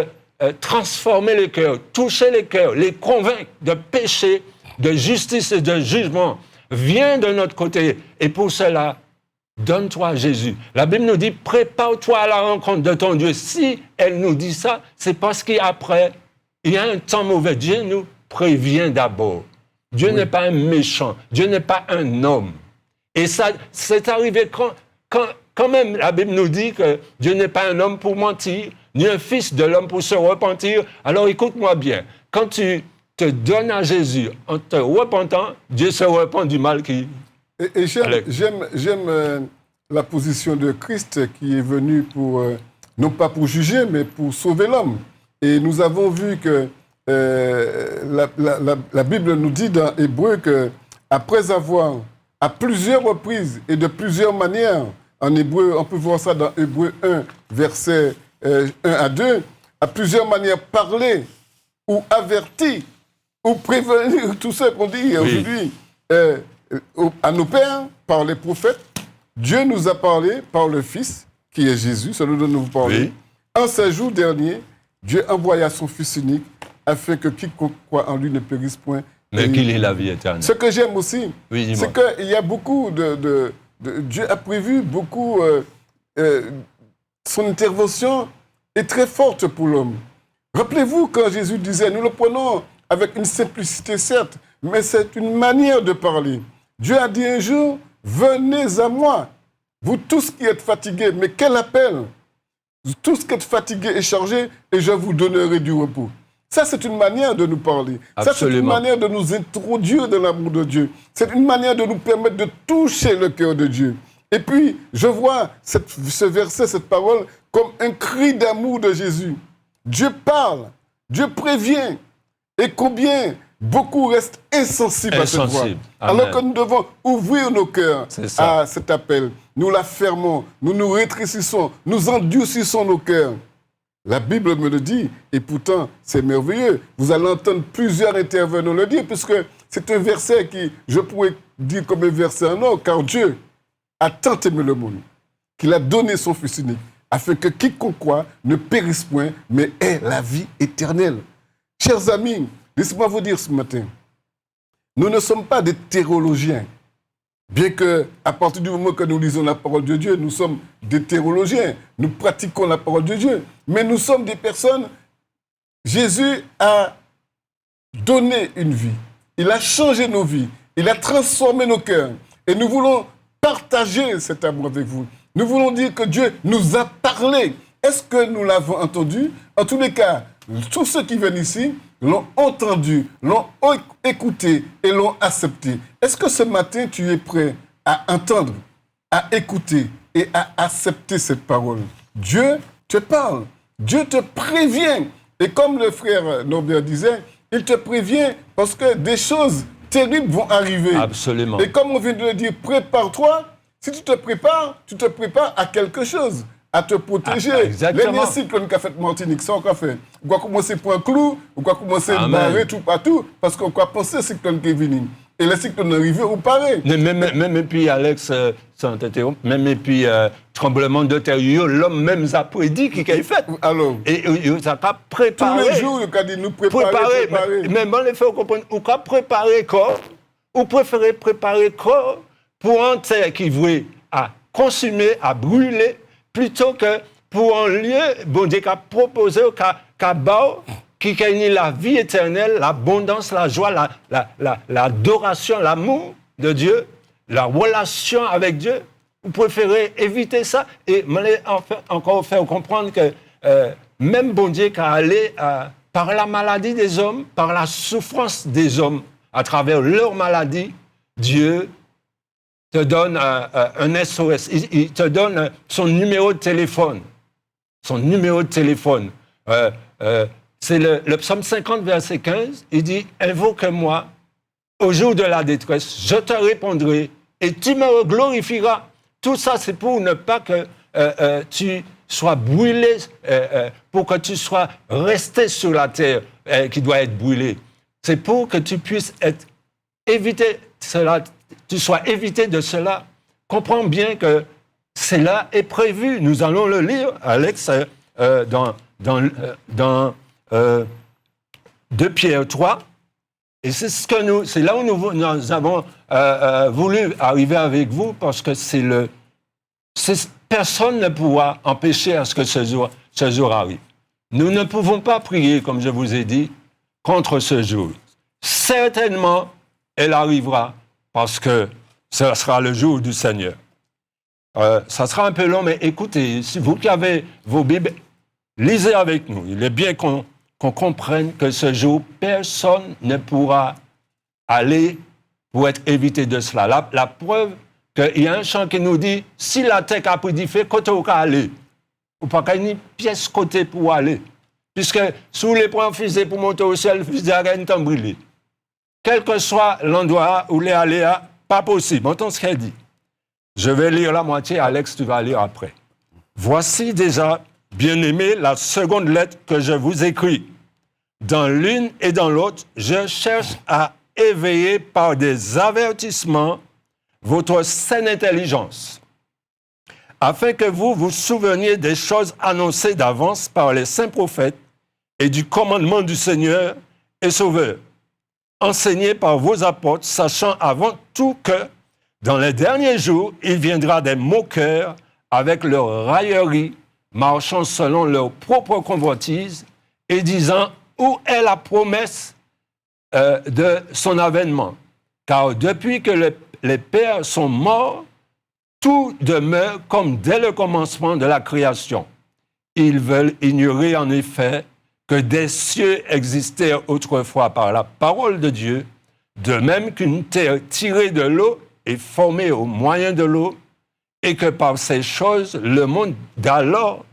transformer les cœurs, toucher les cœurs, les convaincre de péché, de justice et de jugement, vient de notre côté. Et pour cela, donne-toi à Jésus. La Bible nous dit, prépare-toi à la rencontre de ton Dieu. Si elle nous dit ça, c'est parce qu'après, il y a un temps mauvais. Dieu nous prévient d'abord. Dieu n'est pas un méchant. Dieu n'est pas un homme. Et ça, c'est arrivé quand même, la Bible nous dit que Dieu n'est pas un homme pour mentir, ni un fils de l'homme pour se repentir. Alors écoute-moi bien. Quand tu te donnes à Jésus en te repentant, Dieu se repent du mal qui... Et j'aime la position de Christ qui est venu pour, non pas pour juger, mais pour sauver l'homme. Et nous avons vu que la Bible nous dit dans Hébreu qu'après avoir, à plusieurs reprises et de plusieurs manières, en Hébreu, on peut voir ça dans Hébreu 1, versets 1 à 2, à plusieurs manières parler ou avertir ou prévenir tout ce qu'on dit aujourd'hui à nos pères par les prophètes. Dieu nous a parlé par le Fils, qui est Jésus, celui dont nous vous parlons. Oui. En ces jours derniers, Dieu envoya son Fils unique afin que quiconque croit en lui ne périsse point. Mais qu'il ait la vie éternelle. Ce que j'aime aussi, c'est qu'il y a beaucoup Dieu a prévu beaucoup... son intervention est très forte pour l'homme. Rappelez-vous quand Jésus disait, nous le prenons avec une simplicité certes, mais c'est une manière de parler. Dieu a dit un jour, venez à moi, vous tous qui êtes fatigués. Mais quel appel! Tous qui êtes fatigués et chargés, et je vous donnerai du repos. Ça, c'est une manière de nous parler. Absolument. Ça, c'est une manière de nous introduire dans l'amour de Dieu. C'est une manière de nous permettre de toucher le cœur de Dieu. Et puis, je vois ce verset, cette parole, comme un cri d'amour de Jésus. Dieu parle, Dieu prévient. Et combien beaucoup restent insensibles à cette voix. Alors que nous devons ouvrir nos cœurs à cet appel. Nous la fermons, nous nous rétrécissons, nous endurcissons nos cœurs. La Bible me le dit, et pourtant, c'est merveilleux. Vous allez entendre plusieurs intervenants le dire, puisque c'est un verset qui, je pourrais dire comme un verset en or, car Dieu a tant aimé le monde, qu'il a donné son Fils unique, afin que quiconque croit ne périsse point, mais ait la vie éternelle. Chers amis, laissez-moi vous dire ce matin, nous ne sommes pas des théologiens. Bien qu'à partir du moment que nous lisons la parole de Dieu, nous sommes des théologiens, nous pratiquons la parole de Dieu, mais nous sommes des personnes. Jésus a donné une vie, il a changé nos vies, il a transformé nos cœurs, et nous voulons partager cet amour avec vous. Nous voulons dire que Dieu nous a parlé. Est-ce que nous l'avons entendu? En tous les cas, tous ceux qui viennent ici l'ont entendu, l'ont écouté et l'ont accepté. Est-ce que ce matin, tu es prêt à entendre, à écouter et à accepter cette parole? Dieu te parle, Dieu te prévient. Et comme le frère Norbert disait, il te prévient parce que des choses terribles vont arriver. Absolument. Et comme on vient de le dire, prépare-toi. Si tu te prépares à quelque chose, à te protéger. Les cyclones qu'a fait Martinique, ça on a fait. On va commencer pour un clou, on va commencer à barrer tout partout, parce qu'on va penser au cyclone qui est venu. Et les cyclones arrivés, on paraît. Même et puis, Alex, sans t'interrompre, même et puis, tremblement de terre, l'homme même a prédit qu'il a fait. Alors. Et il a pas préparé. Tous les jours, il a dit nous préparer. Mais bon, il faut comprendre, on a préparé corps, ou préférer préparer corps pour un terre qui voulait à consumer, à brûler, plutôt que pour un lieu, bon Dieu a proposé qui gagne la vie éternelle, l'abondance, la joie, l'adoration, l'amour de Dieu, la relation avec Dieu. Vous préférez éviter ça et encore faire comprendre que même bon Dieu qui a allé par la maladie des hommes, par la souffrance des hommes, à travers leur maladie, Dieu te donne un SOS, il te donne son numéro de téléphone. Son numéro de téléphone. C'est le psaume 50, verset 15. Il dit « Invoque-moi au jour de la détresse, je te répondrai et tu me glorifieras. » Tout ça, c'est pour ne pas que tu sois brûlé, pour que tu sois resté sur la terre qui doit être brûlée. C'est pour que tu puisses éviter cela. Tu sois évité de cela. Comprends bien que cela est prévu. Nous allons le lire, Alex, dans 2 Pierre 3, Et c'est là où nous avons voulu arriver avec vous, parce que personne ne pourra empêcher à ce que ce jour arrive. Nous ne pouvons pas prier, comme je vous ai dit, contre ce jour. Certainement, elle arrivera, parce que ce sera le jour du Seigneur. Ça sera un peu long, mais écoutez, si vous qui avez vos Bibles, lisez avec nous. Il est bien qu'on comprenne que ce jour, personne ne pourra aller pour être évité de cela. La preuve qu'il y a un chant qui nous dit « Si la terre a pris du feu, côté où aller ?» Ou pas qu'il y ait une pièce côté pour aller. Puisque sous les points fusées pour monter au ciel, fusée à rien temps brûlé. Quel que soit l'endroit où les aller, pas possible. Entends ce qu'elle dit. Je vais lire la moitié, Alex, tu vas lire après. Voici déjà, bien-aimés, la seconde lettre que je vous écris. Dans l'une et dans l'autre, je cherche à éveiller par des avertissements votre saine intelligence, afin que vous vous souveniez des choses annoncées d'avance par les saints prophètes et du commandement du Seigneur et Sauveur, enseigné par vos apôtres, sachant avant tout que, dans les derniers jours, il viendra des moqueurs avec leur raillerie, marchant selon leur propre convoitise et disant « Où est la promesse de son avènement ?» Car depuis que les pères sont morts, tout demeure comme dès le commencement de la création. Ils veulent ignorer en effet que des cieux existaient autrefois par la parole de Dieu, de même qu'une terre tirée de l'eau est formée au moyen de l'eau, et que par ces choses, le monde d'alors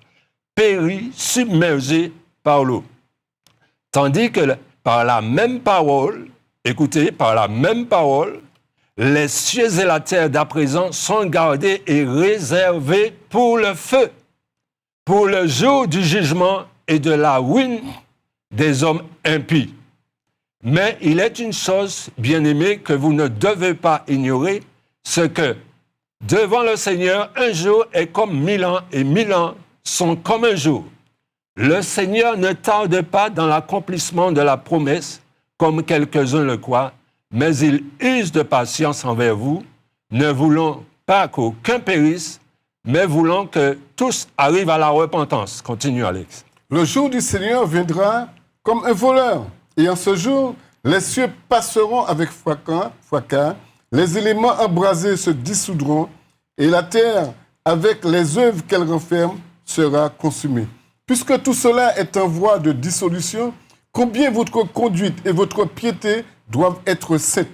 périt, submergé par l'eau. Tandis que par la même parole, écoutez, par la même parole, les cieux et la terre d'à présent sont gardés et réservés pour le feu, pour le jour du jugement et de la ruine des hommes impies. Mais il est une chose, bien-aimée, que vous ne devez pas ignorer, ce que, devant le Seigneur, un jour est comme 1000 ans et 1000 ans sont comme un jour. Le Seigneur ne tarde pas dans l'accomplissement de la promesse, comme quelques-uns le croient, mais il use de patience envers vous, ne voulant pas qu'aucun périsse, mais voulant que tous arrivent à la repentance. Continue, Alex. Le jour du Seigneur viendra comme un voleur. Et en ce jour, les cieux passeront avec fracas, les éléments embrasés se dissoudront, et la terre, avec les œuvres qu'elle renferme, sera consumée. Puisque tout cela est en voie de dissolution, combien votre conduite et votre piété doivent être saintes.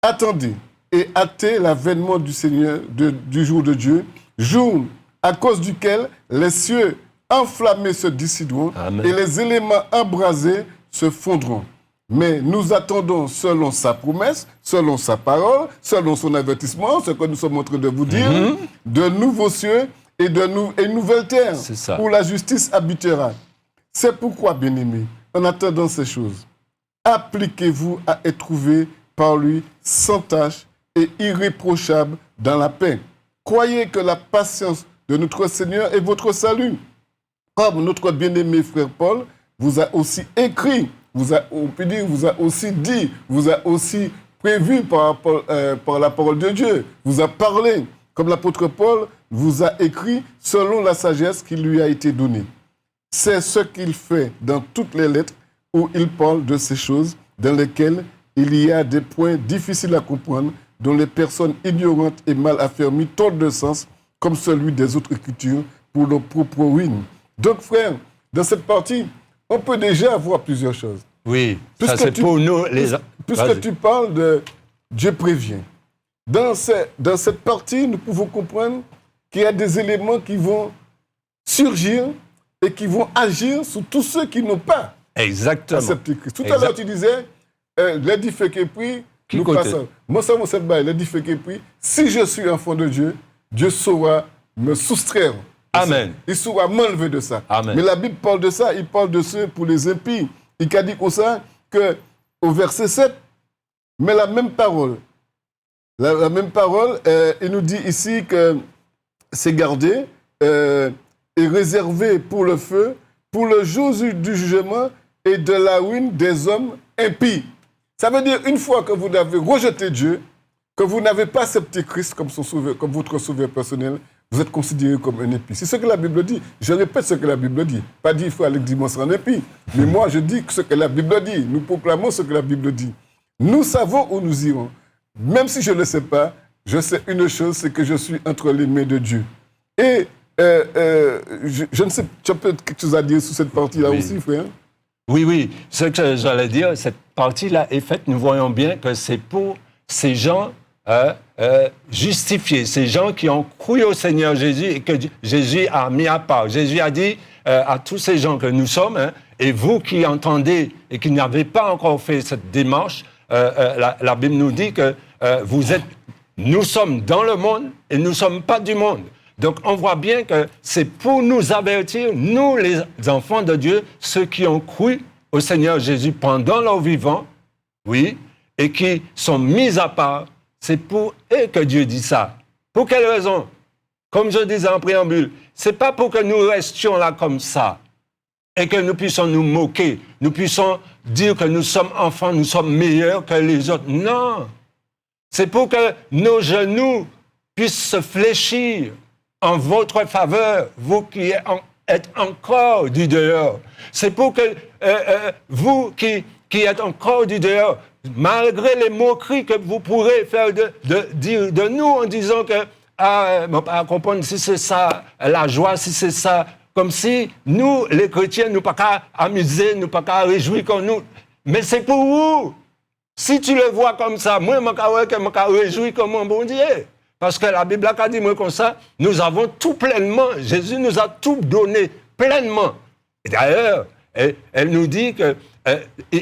Attendez et hâtez l'avènement du Seigneur, du jour de Dieu, jour à cause duquel les cieux enflammés se dissideront et les éléments embrasés se fondront. Mais nous attendons, selon sa promesse, selon sa parole, selon son avertissement, ce que nous sommes en train de vous dire, de nouveaux cieux et une nouvelle terre où la justice habitera. C'est pourquoi, bien-aimés, en attendant ces choses, appliquez-vous à être trouvés par lui sans tache et irréprochable dans la paix. Croyez que la patience de notre Seigneur est votre salut. Comme notre bien-aimé frère Paul vous a aussi écrit, vous a aussi dit, vous a aussi prévu par la parole de Dieu, vous a parlé, comme l'apôtre Paul vous a écrit selon la sagesse qui lui a été donnée. C'est ce qu'il fait dans toutes les lettres où il parle de ces choses dans lesquelles il y a des points difficiles à comprendre, dont les personnes ignorantes et mal affermies tordent de sens, comme celui des autres écritures, pour leur propre ruine. Donc, frère, dans cette partie, on peut déjà voir plusieurs choses. Oui, ça c'est pour nous les... Puisque tu parles de Dieu prévient. Dans cette partie, nous pouvons comprendre qu'il y a des éléments qui vont surgir et qui vont agir sur tous ceux qui n'ont pas accepté Christ. Tout à l'heure, tu disais, l'édifice qui prie, nous passons. Moi, ça, l'édifice qui prie, si je suis enfant de Dieu, Dieu saura me soustraire. Amen. Il saura m'enlever de ça. Amen. Mais la Bible parle de ça, il parle de ceux pour les impies. Il a dit comme ça qu'au verset 7, mais la même parole, il nous dit ici que c'est gardé et réservé pour le feu, pour le jour du jugement et de la ruine des hommes impies. Ça veut dire, une fois que vous avez rejeté Dieu, que vous n'avez pas accepté Christ comme votre sauveur personnel, vous êtes considéré comme un impie. C'est ce que la Bible dit. Je répète ce que la Bible dit. Pas dire qu'il faut aller dimanche en impie. Mais moi, je dis ce que la Bible dit. Nous proclamons ce que la Bible dit. Nous savons où nous irons. Même si je ne le sais pas, je sais une chose, c'est que je suis entre les mains de Dieu. Et je ne sais, tu as peut-être quelque chose à dire sur cette partie-là aussi, frère? Oui. Ce que j'allais dire, cette partie-là est faite, nous voyons bien que c'est pour ces gens justifiés, ces gens qui ont cru au Seigneur Jésus et que Jésus a mis à part. Jésus a dit à tous ces gens que nous sommes, et vous qui entendez et qui n'avez pas encore fait cette démarche, la Bible nous dit que nous sommes dans le monde et nous ne sommes pas du monde. Donc, on voit bien que c'est pour nous avertir, nous, les enfants de Dieu, ceux qui ont cru au Seigneur Jésus pendant leur vivant, oui, et qui sont mis à part. C'est pour eux que Dieu dit ça. Pour quelle raison? Comme je disais en préambule, c'est pas pour que nous restions là comme ça et que nous puissions nous moquer, nous puissions dire que nous sommes enfants, nous sommes meilleurs que les autres. Non! C'est pour que nos genoux puissent se fléchir en votre faveur, vous qui êtes encore du dehors. C'est pour que vous qui êtes encore du dehors, malgré les moqueries que vous pourrez faire dire de nous en disant que, à comprendre si c'est ça, la joie, si c'est ça, comme si nous, les chrétiens, nous pas qu'à amuser, nous pas qu'à réjouir comme nous. Mais c'est pour vous. Si tu le vois comme ça, moi, je me réjouis comme un bon Dieu. Parce que la Bible a dit, moi, comme ça, nous avons tout pleinement. Jésus nous a tout donné pleinement. Et d'ailleurs, elle nous dit que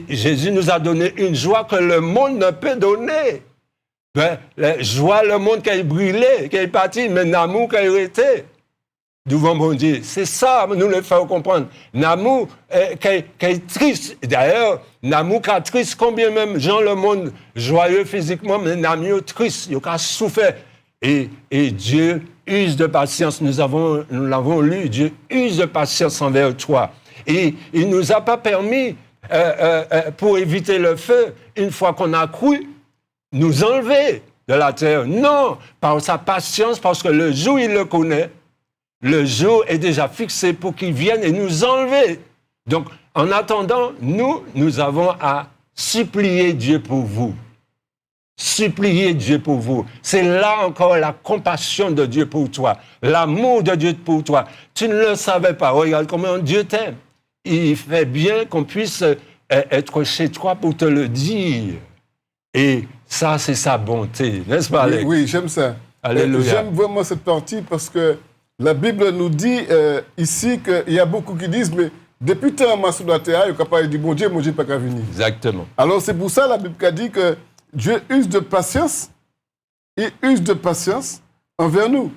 Jésus nous a donné une joie que le monde ne peut donner. La joie, le monde qui a brûlé, qui est parti, mais l'amour qui a été devant mon Dieu. C'est ça, nous le faisons comprendre. L'amour qui est triste. D'ailleurs, l'amour qui est triste, combien même gens le monde joyeux physiquement, mais l'amour triste, il a souffert. Et Dieu use de patience. Nous l'avons lu. Dieu use de patience envers toi. Et il ne nous a pas permis, pour éviter le feu, une fois qu'on a cru, nous enlever de la terre. Non, par sa patience, parce que le jour, il le connaît. Le jour est déjà fixé pour qu'il vienne et nous enlever. Donc, en attendant, nous avons à supplier Dieu pour vous. Supplier Dieu pour vous. C'est là encore la compassion de Dieu pour toi, l'amour de Dieu pour toi. Tu ne le savais pas. Regarde comment Dieu t'aime. Il fait bien qu'on puisse être chez toi pour te le dire. Et ça, c'est sa bonté. N'est-ce pas, Alex? Oui, j'aime ça. Alléluia. J'aime vraiment cette partie parce que la Bible nous dit ici qu'il y a beaucoup qui disent, mais depuis tant que sur la terre, il n'y a pas dit, mon Dieu, pas qu'à venir. Exactement. Alors, c'est pour ça la Bible a dit que Dieu use de patience, il use de patience envers nous.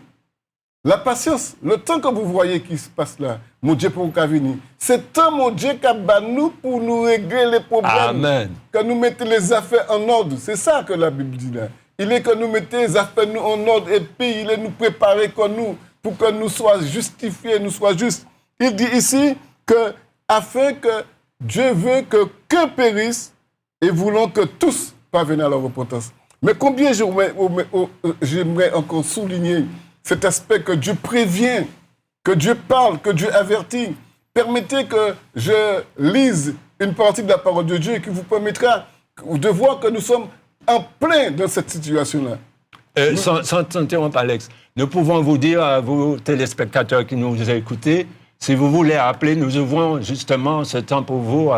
La patience, le temps que vous voyez qui se passe là, mon Dieu pour qu'à venir, c'est temps, mon Dieu, qu'a nous pour nous régler les problèmes. Amen. Que nous mettons les affaires en ordre. C'est ça que la Bible dit là. Il est que nous mettons les affaires nous en ordre et puis il est nous préparer comme nous pour que nous soyons justifiés, nous soyons justes. Il dit ici que afin que Dieu veut que qu'un périsse et voulons que tous parviennent à la repentance. Mais combien j'aimerais encore souligner cet aspect que Dieu prévient, que Dieu parle, que Dieu avertit. Permettez que je lise une partie de la parole de Dieu qui vous permettra de voir que nous sommes en plein dans cette situation-là. Sans t'interrompre, Alex, nous pouvons vous dire à vous, téléspectateurs qui nous écoutez, si vous voulez appeler, nous ouvrons justement ce temps pour vous.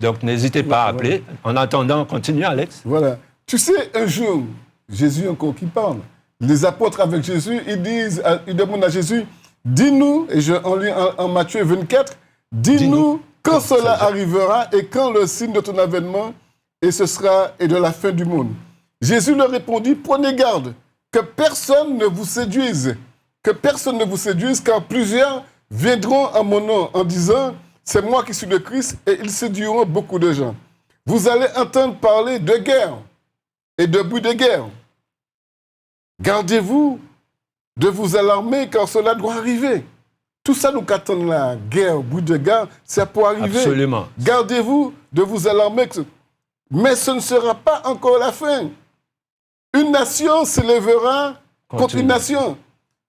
Donc, n'hésitez pas à appeler. En attendant, continue, Alex. Voilà. Tu sais, un jour, Jésus encore qui parle. Les apôtres avec Jésus, ils demandent à Jésus, dis-nous, et on lit en Matthieu 24, dis-nous quand cela arrivera et quand le signe de ton avènement et de la fin du monde. Jésus leur répondit, prenez garde, que personne ne vous séduise, car plusieurs viendront en mon nom en disant, c'est moi qui suis le Christ, et ils séduiront beaucoup de gens. Vous allez entendre parler de guerre et de bruit de guerre. Gardez-vous de vous alarmer car cela doit arriver. Tout ça, nous attendons la guerre, bruit de guerre, c'est pour arriver. Absolument. Gardez-vous de vous alarmer Mais ce ne sera pas encore la fin. Une nation s'élèvera contre une nation.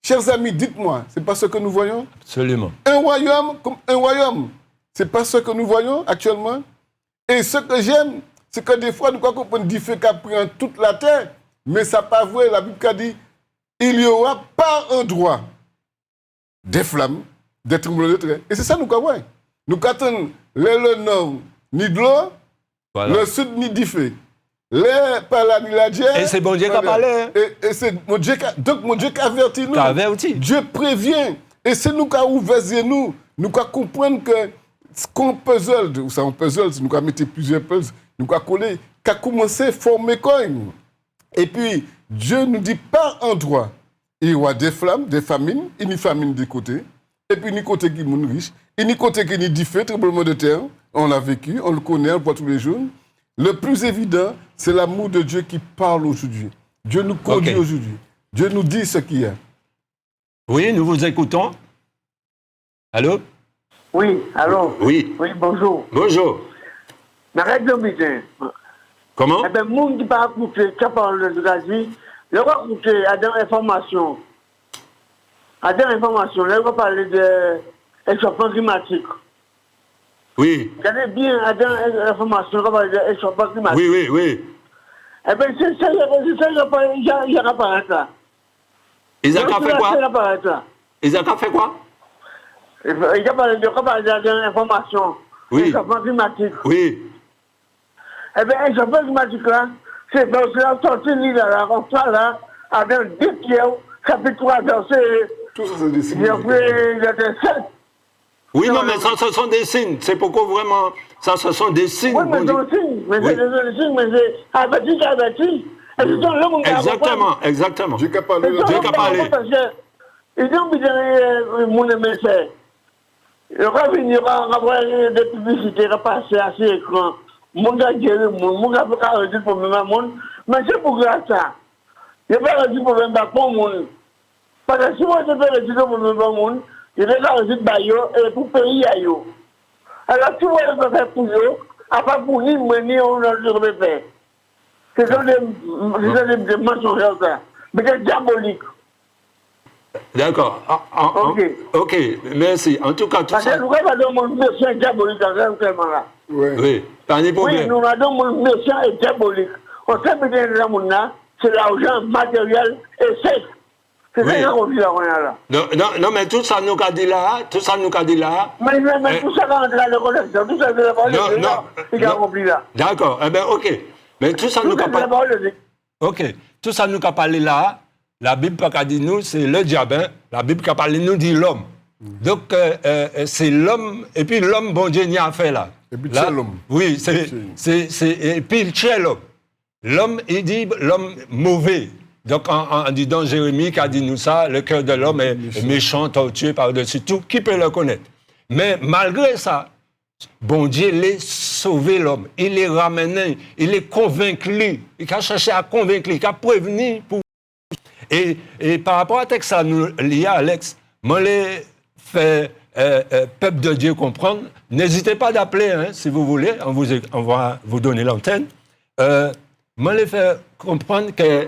Chers amis, dites-moi, c'est pas ce que nous voyons? Absolument. Un royaume comme un royaume. C'est pas ce que nous voyons actuellement? Et ce que j'aime, c'est que des fois, nous croyons qu'on dit feu qui prend toute la terre, mais ça pas vrai. La Bible a dit, il y aura par endroit des flammes, des tremblements de terre. Et c'est ça nous croyons. Nous croyons le nord, ni de l'eau, le sud, ni du feu. Par la ni la Dieu. Et c'est bon Dieu qui a parlé. Et c'est mon Dieu donc mon Dieu qui avertit nous. Qui avertit. Dieu prévient. Et c'est nous qui avons ouvert nous. Nous qui comprendre que ce qu'on puzzle, ou ça on puzzle, nous qui mettre plusieurs puzzles, nous qui coller, qui a commencé à former quoi. Et puis Dieu nous dit par endroit, il y aura des flammes, des famines, une famine des côtés, et puis une côté qui est riche, une côté qui est diffé, tremblement de terre, on l'a vécu, on le connaît, on le voit tous les jours. Le plus évident, c'est l'amour de Dieu qui parle aujourd'hui. Dieu nous conduit aujourd'hui. Dieu nous dit ce qu'il y a. Oui, nous vous écoutons. Allô? Oui, allô? Oui. Oui, bonjour. Bonjour. Arrête de me Comment? Eh bien, moi, qui parle écouter, qui parle de la vie, je vais écouter à des informations. À des informations, je vais parler de réchauffement climatique. Oui. Regardez bien à des informations, je vais parler de réchauffement climatique. Oui, oui, oui. Eh bien, c'est ça, il y a apparaître là. Isaac a fait quoi? Isaac a fait quoi? Il y a parlé de l'information. Oui. Réchauffement climatique. Oui. Eh bien, le réchauffement climatique là, c'est dans la sortie de l'île là, on parle là, avec 10 pieds, chapitre 3, verset. Tout ça, c'est des signes. Il y a 7. Oui, non, mais ça, ce sont des signes. C'est pourquoi vraiment, ça, ce sont des signes. Oui, mais c'est des signes. Mais c'est des signes, mais c'est averti. Exactement, exactement. Dieu qui a parlé. Dieu qui a parlé. Ils ont mis mon émetteur. Il va venir avoir des publicités, passer à ces écrans. Mon gars, mon gars peut pas résoudre le problème à monde. Mais c'est pour ça. Il ne peut pas résoudre le problème pour le monde. Parce que si moi je peux résoudre le problème pour le monde, il ne peut pas résoudre et pour le pays. Alors, tout le monde peut faire pour eux, à part pour nous, mais on ne le peut faire. C'est des mensonges, mais c'est diabolique. D'accord. Ok, merci. En tout cas, tout ça... Parce que nous avons un méchant diabolique actuellement là. Oui, pas de problème. Oui, nous avons un méchant et diabolique. On sait que dans le monde là, c'est l'argent matériel et sexe. C'est ça qu'on dit là. Non, mais tout ça nous a dit là, Mais tout ça quand on a la connexion, tout ça c'est pas compris là. D'accord, eh bien, ok. Mais tout ça nous a parlé. Ok, tout ça nous a parlé là. La Bible qui a dit nous, c'est le diable. Hein? La Bible qui a parlé nous dit l'homme. Donc, c'est l'homme, et puis l'homme, bon Dieu, n'y a fait là. Et puis c'est l'homme. Oui, et puis il tue l'homme. L'homme, il dit l'homme mauvais. Donc, en disant Jérémie qui a dit nous ça, le cœur de l'homme est méchant, tortueux par-dessus tout. Qui peut le connaître? Mais malgré ça, bon Dieu l'a sauvé l'homme. Il l'a ramené, il l'a convaincu. Il a cherché à convaincre, il a prévenu pour. Et par rapport à texte ça nous lié à Alex, moi les fait peuple de Dieu comprendre. N'hésitez pas d'appeler hein, si vous voulez, on va vous donner l'antenne. Moi les fait comprendre que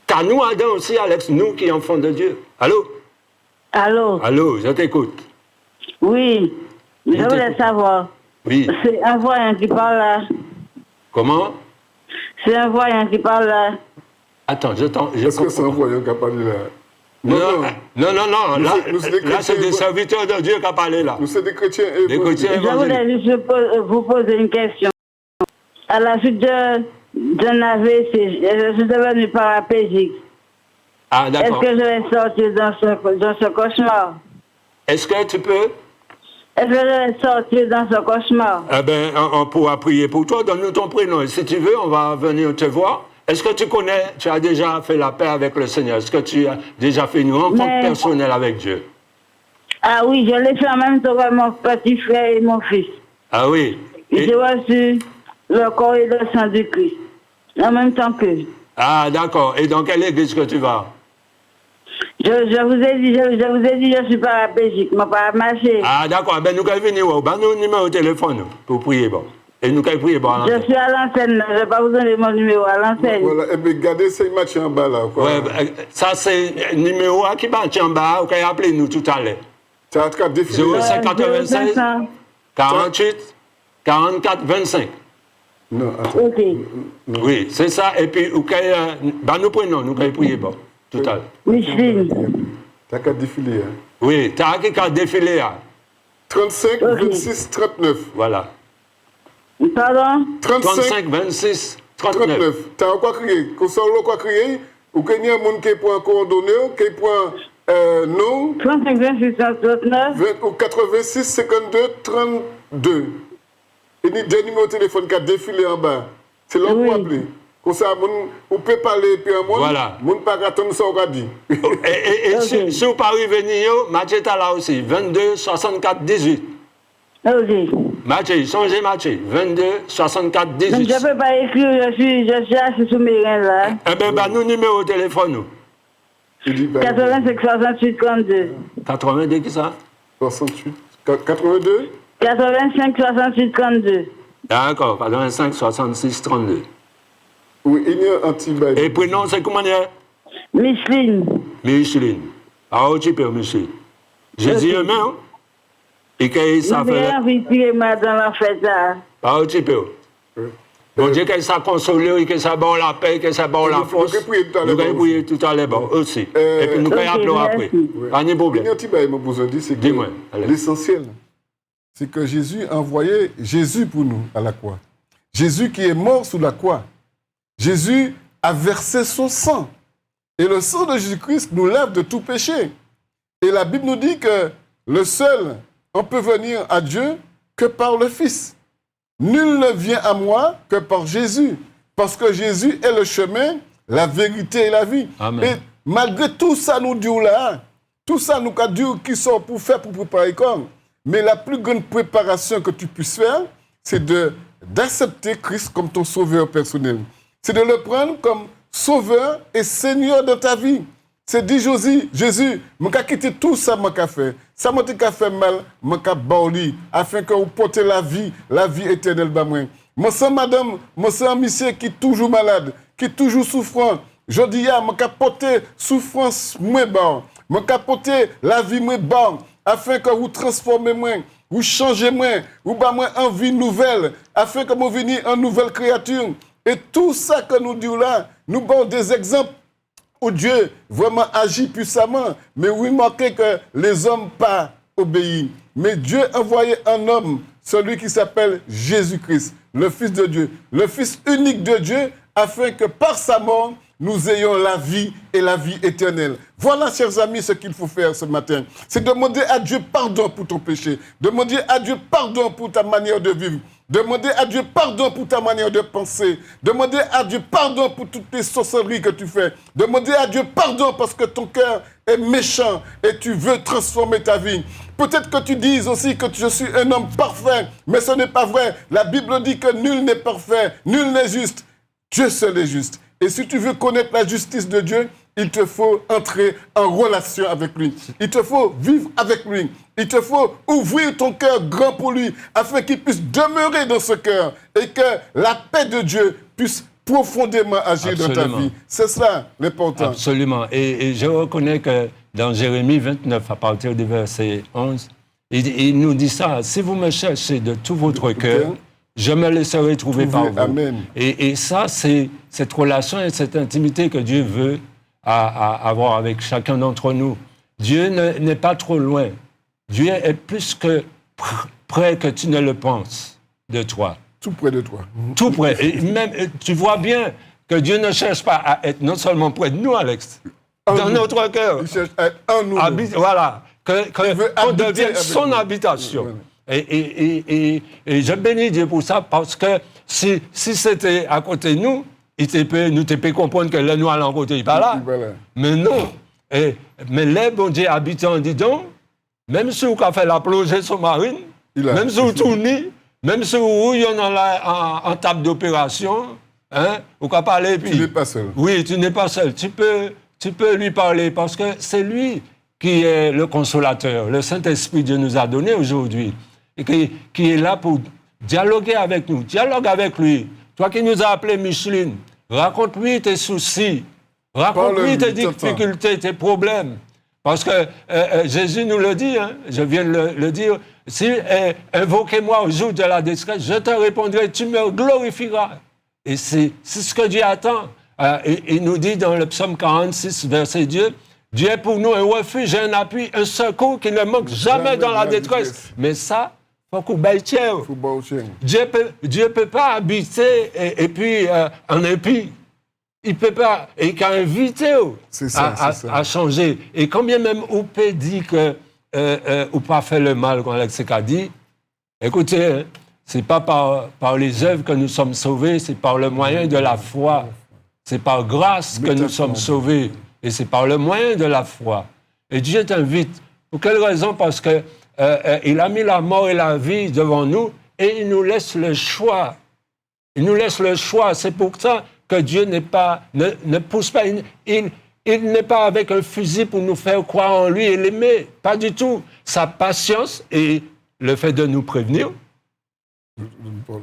t'as nous Adam aussi Alex, nous qui enfants de Dieu. Allô? Allô, je t'écoute. Oui, je voulais savoir. Oui. C'est un voyant qui parle là. Comment? C'est un voyant qui parle là. Attends, Est-ce que c'est un voyant qui a parlé là? Non. Là, c'est des serviteurs de Dieu qui ont parlé là. Nous sommes des chrétiens évangéliques. Je voulais juste vous poser une question. À la suite d'un AVC, je suis devenu paraplégique. Ah, d'accord. Est-ce que je vais sortir dans ce cauchemar? Est-ce que tu peux? Est-ce que je vais sortir dans ce cauchemar? Eh bien, on pourra prier pour toi. Donne-nous ton prénom. Si tu veux, on va venir te voir. Est-ce que tu as déjà fait la paix avec le Seigneur? Est-ce que tu as déjà fait une rencontre personnelle avec Dieu? Ah oui, je l'ai fait en même temps que mon petit frère et mon fils. Ah oui? J'ai reçu le corps et le sang du Christ, en même temps que. Ah d'accord. Et dans quelle église que tu vas? Je vous ai dit, je suis paraplégique, je ne peux pas marcher. Ah d'accord. Ben nous allons venir. Ben nous numéro de téléphone pour prier. Bon. Et nous allons prier pour Je suis à l'antenne, je ne vais pas vous donner mon numéro à l'antenne. Voilà, et bien gardez ces matchs en bas là. Quoi. Ouais, ça c'est le numéro qui va en bas, vous pouvez appeler nous tout à l'heure. Ça a qu'à défiler. 0596 48 44 25. Non, attends. Ok. Oui, c'est ça. Et puis, nous pouvons prier bon, tout à l'heure. Micheline. Ça a qu'à défiler. Hein. Oui, tu as qu'à défiler. 35, 26, 39. Voilà. Pardon? 35, 26, 39. Tu as quoi crier? Quand ça a quoi crier? Ou qu'il y a un monde qui prend coordonnées, qui prend nom. 35, 26, 39. Ou 86, 52, 32. Et il y a des numéros de téléphone qui a défilé en bas. C'est là où vous appelez. Comme ça, on peut parler, puis un monde, voilà. On ne peut pas attendre ça, on va dire. Et okay. Si vous parlez venir, Mathieu est là aussi. 22 64 18. Ok. Mathieu, changez Mathieu. 22 64 18. Donc, je ne peux pas écrire, je suis assis sous mes reins là. Eh bien, nous, numéro de téléphone, nous. 85 68 32. 82, qui ça? 68. 82? 85 68 32. D'accord, 85 66 32. Oui, il y a un petit bail. Et prénom, c'est comment dire? Micheline. Micheline. Ah, tu peux, Micheline. J'ai dit un main. Et que ça fait. J'ai envie de tirer ma dans la fête là. Ah, tu peux. Bon Dieu, que ça console, que ça bon la paix, que ça bon la force. Nous allons prier tout à l'heure aussi. Et puis nous allons appeler après. Pas de problème. Il y a un petit bail, mon besoin dit, c'est que l'essentiel, c'est que Jésus a envoyé Jésus pour nous à la croix. Jésus qui est mort sous la croix. Jésus a versé son sang. Et le sang de Jésus-Christ nous lave de tout péché. Et la Bible nous dit que le seul, on peut venir à Dieu que par le Fils. Nul ne vient à moi que par Jésus. Parce que Jésus est le chemin, la vérité et la vie. Amen. Et malgré tout ça, nous disons là, tout ça, nous disons qui sont pour faire, pour préparer comme. Mais la plus grande préparation que tu puisses faire, c'est d'accepter Christ comme ton sauveur personnel. C'est de le prendre comme sauveur et seigneur de ta vie. C'est dit Jésus, je vais quitter tout ça, je vais faire. Ça m'a fait mal, je vais bauli, afin que vous portez la vie éternelle. Moi, madame, moi, un monsieur qui est toujours malade, qui est toujours souffrant. Je dis, je vais porter souffrance moins bas. Je vais porter la vie moins bas, afin que vous transformez moins. Vous changez moins, vous avez moins envie nouvelle, afin que vous veniez en nouvelle créature. Et tout ça que nous disons là, nous avons des exemples où Dieu vraiment agit puissamment, mais oui, manquez que les hommes pas obéissent. Mais Dieu a envoyé un homme, celui qui s'appelle Jésus-Christ, le Fils de Dieu, le Fils unique de Dieu, afin que par sa mort, nous ayons la vie et la vie éternelle. Voilà, chers amis, ce qu'il faut faire ce matin. C'est demander à Dieu pardon pour ton péché. Demander à Dieu pardon pour ta manière de vivre. Demander à Dieu pardon pour ta manière de penser. Demander à Dieu pardon pour toutes les sorcelleries que tu fais. Demander à Dieu pardon parce que ton cœur est méchant et tu veux transformer ta vie. Peut-être que tu dises aussi que je suis un homme parfait, mais ce n'est pas vrai. La Bible dit que nul n'est parfait, nul n'est juste. Dieu seul est juste. Et si tu veux connaître la justice de Dieu, il te faut entrer en relation avec lui. Il te faut vivre avec lui. Il te faut ouvrir ton cœur grand pour lui, afin qu'il puisse demeurer dans ce cœur et que la paix de Dieu puisse profondément agir dans ta vie. C'est cela l'important. Absolument. Et je reconnais que dans Jérémie 29, à partir du verset 11, il nous dit ça. Si vous me cherchez de tout votre cœur, je me laisserai trouver par vous. Amen. Et ça, c'est cette relation et cette intimité que Dieu veut avoir avec chacun d'entre nous. Dieu n'est pas trop loin. Dieu est plus que près que tu ne le penses de toi. Tout près de toi. Tout près. Et même, tu vois bien que Dieu ne cherche pas à être non seulement près de nous, Alex, dans notre cœur. Il cherche à être en nous. Voilà. Qu'on devienne son habitation. Et je bénis Dieu pour ça, parce que si c'était à côté de nous, nous t'es comprendre que là, nous allons à côté, il n'est pas là. Mais non. Mais les bon Dieu habitants, dis donc, même si vous avez fait la plongée sous-marine, même si vous tournez, même si vous y en table d'opération, hein, vous pouvez parler. Tu n'es pas seul. Oui, tu n'es pas seul. Tu peux lui parler, parce que c'est lui qui est le consolateur. Le Saint-Esprit, Dieu nous a donné aujourd'hui, et qui est là pour dialoguer avec nous, dialogue avec lui. Toi qui nous as appelé Micheline, raconte-lui tes soucis, raconte-lui tes difficultés, tes problèmes. Parce que Jésus nous le dit, hein, je viens de le dire, si invoquez-moi au jour de la détresse, je te répondrai, tu me glorifieras. Et c'est ce que Dieu attend. Il nous dit dans le psaume 46, verset 2, Dieu est pour nous un refuge, un appui, un secours qui ne manque jamais dans la détresse. Mais ça, il faut qu'on baille. Dieu peut pas habiter et puis en impie. Il peut pas, et qu'à inviter à changer. Et combien même Oupé dit que ou pas fait le mal, comme Alex a dit, écoutez, hein, c'est pas par les œuvres que nous sommes sauvés, c'est par le moyen de la foi. C'est par grâce que nous sommes sauvés. Et c'est par le moyen de la foi. Et Dieu t'invite. Pour quelle raison? Parce que il a mis la mort et la vie devant nous et il nous laisse le choix. Il nous laisse le choix. C'est pour ça que Dieu ne pousse pas. Il n'est pas avec un fusil pour nous faire croire en lui et l'aimer. Pas du tout. Sa patience et le fait de nous prévenir.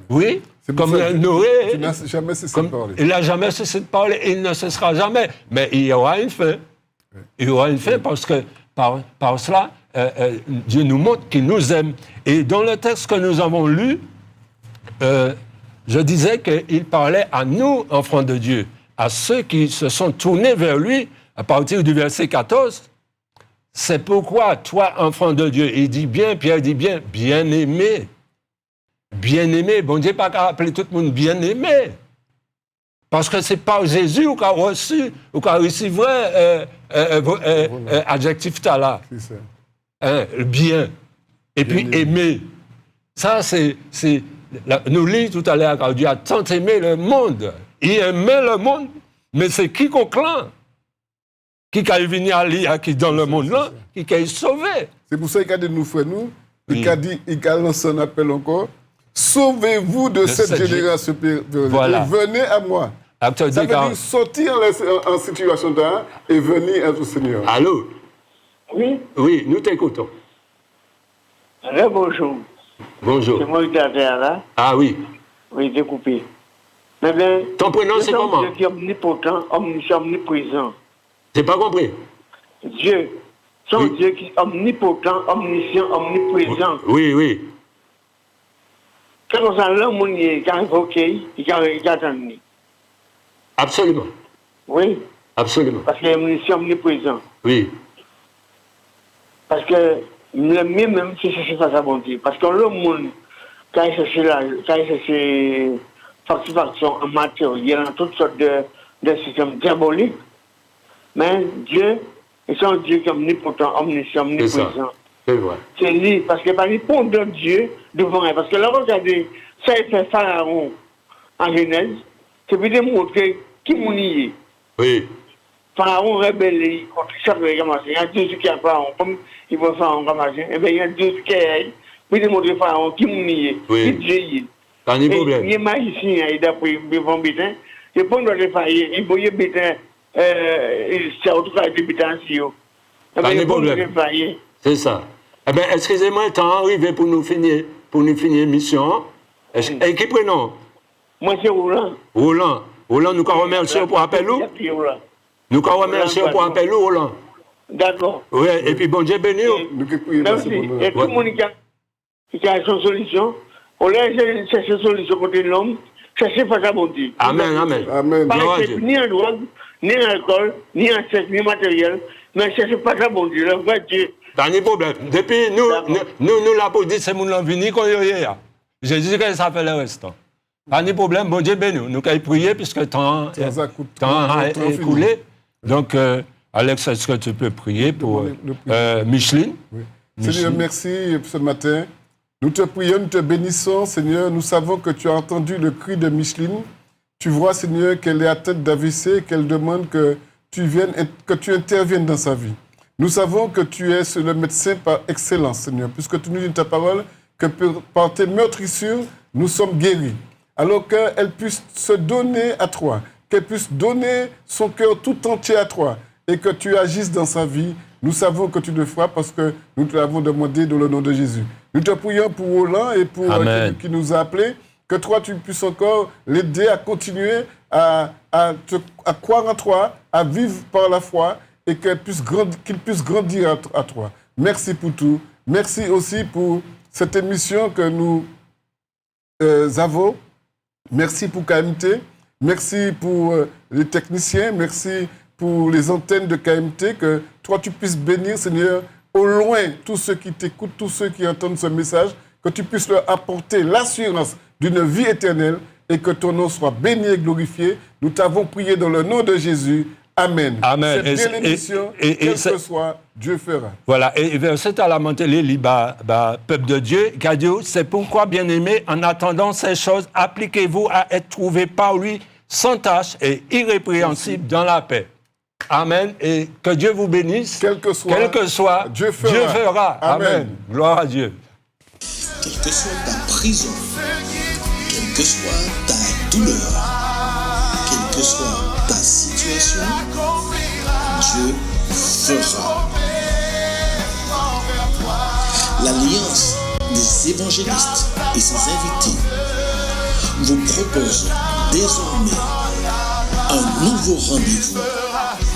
Oui, comme Noé. Il n'a jamais cessé de parler. Il n'a jamais cessé de parler et il ne cessera jamais. Mais il y aura une fin. Il y aura une fin parce que par cela, Dieu nous montre qu'il nous aime. Et dans le texte que nous avons lu, je disais qu'il parlait à nous, enfants de Dieu, à ceux qui se sont tournés vers lui, à partir du verset 14. C'est pourquoi, toi, enfant de Dieu, il dit bien, Pierre dit bien, bien-aimé. Bien-aimé, bon Dieu pas qu'à appeler tout le monde bien-aimé. Parce que c'est par Jésus ou qu'a reçu, ou qu'a reçu vrai adjectif là. Le bien. Et puis aimer. Ça, c'est nous lit tout à l'heure quand Dieu a tant aimé le monde. Il aimait le monde, mais c'est quiconque là qui a venu à qui dans le monde là, qui a sauvé. C'est pour ça qu'il a dit nous frères nous, il a dit, il a lancé un appel encore. Sauvez-vous de cette génération périlleuse. Voilà. Venez à moi. Ça veut dire sortir en situation d'un et venir à ton Seigneur. Allô? Oui? Oui, nous t'écoutons. Bonjour. Bonjour. C'est moi qui t'ai là. Ah oui. Oui, découpé. Mais bien, ton prénom, c'est comment? Dieu qui est omnipotent, omniprésent. J'ai pas compris. Dieu. Son Dieu qui est omnipotent, omniscient, omniprésent. Oui, oui. Quand on sent l'homme qui a invoqué, il a attendu. Absolument. Oui. Absolument. Parce qu'il est omniscient, omniprésent. Oui. Parce que le mieux même, c'est chercher face à bonté. Parce que le monde, quand il cherche satisfaction en matériel, dans toutes sortes de systèmes diaboliques, mais Dieu est un Dieu qui est omnipotent, omniscient, omniprésent. C'est vrai. C'est lui, parce que par les ponts de Dieu devant elle. Parce que là, regardez, ça a fait Pharaon en Genèse, c'est pour démontrer qui m'en y est. Oui. Pharaon rebelle contre chaque ramassé. Il y a Dieu qui a Pharaon, comme il veut Pharaon ramasser. Eh bien, il y a Dieu qui est pour démontrer Pharaon qui m'en y est. Oui. Qui Dieu y est. Pas de problème. Il est magicien, d'après devant Bétain. Et pour nous le faire, il voyait Bétain, c'est en tout cas des Bétain si haut. Pas de problème. C'est ça. Eh bien, excusez-moi, le temps arrivé pour nous finir mission. Et qui prénom? Moi, c'est Roland. Roland, nous vous remercions pour l'appel. Nous vous remercions pour l'appel, Roland. D'accord. Oui, et puis bon Dieu béni. Merci. Et tout le monde qui a son solution, on laisse chercher une solution côté de l'homme, chercher face à bon Dieu. Amen, amen. Amen. Pas ni en drogue, ni en alcool, ni en sexe, ni matériel, mais chercher face à bon Dieu, le vrai Dieu. Pas de problème. Depuis, nous la pour dire, c'est mon envie qu'on y est. Jésus, que ça fait le restant. Pas de problème, bon Dieu béni. Nous allons prier puisque le temps a écoulé. Donc, Alex, est-ce que tu peux prier pour Micheline? Oui. Seigneur, merci ce matin. Nous te prions, nous te bénissons, Seigneur. Nous savons que tu as entendu le cri de Micheline. Tu vois, Seigneur, qu'elle est atteinte d'AVC, qu'elle demande que tu interviennes dans sa vie. Nous savons que tu es le médecin par excellence, Seigneur, puisque tu nous dis dans ta parole que par tes meurtrissures, nous sommes guéris. Alors qu'elle puisse se donner à toi, qu'elle puisse donner son cœur tout entier à toi et que tu agisses dans sa vie. Nous savons que tu le feras parce que nous te l'avons demandé dans le nom de Jésus. Nous te prions pour Roland et pour qui nous a appelés. Que toi, tu puisses encore l'aider à continuer à croire en toi, à vivre par la foi et qu'il puisse grandir à toi. Merci pour tout. Merci aussi pour cette émission que nous avons. Merci pour KMT. Merci pour les techniciens. Merci pour les antennes de KMT. Que toi, tu puisses bénir, Seigneur, au loin, tous ceux qui t'écoutent, tous ceux qui entendent ce message, que tu puisses leur apporter l'assurance d'une vie éternelle et que ton nom soit béni et glorifié. Nous t'avons prié dans le nom de Jésus. Amen. Amen. C'est bien l'émission, quel que soit, Dieu fera. Voilà, et verset à la montée, peuple de Dieu, qui a dit, c'est pourquoi, bien-aimés, en attendant ces choses, appliquez-vous à être trouvés par lui sans tache et irrépréhensible dans la paix. Amen. Et que Dieu vous bénisse. Quel que soit, Dieu fera. Amen. Gloire à Dieu. Quelle que soit ta prison, quelle que soit ta douleur, quelle que soit ta situation, Dieu fera. L'Alliance des évangélistes et ses invités vous propose désormais un nouveau rendez-vous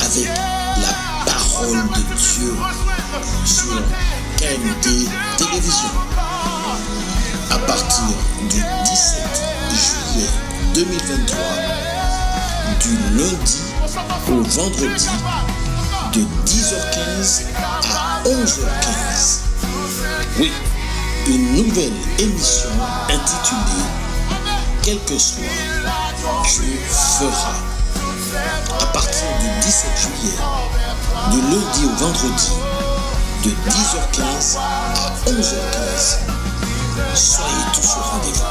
avec la parole de Dieu sur KMT Télévision. À partir du 17 juillet 2023, du lundi au vendredi, de 10h15 à 11h15. Oui, une nouvelle émission intitulée « Quel que soit, Dieu fera ». À partir du 17 juillet, du lundi au vendredi, de 10h15 à 11h15. Soyez tous au rendez-vous.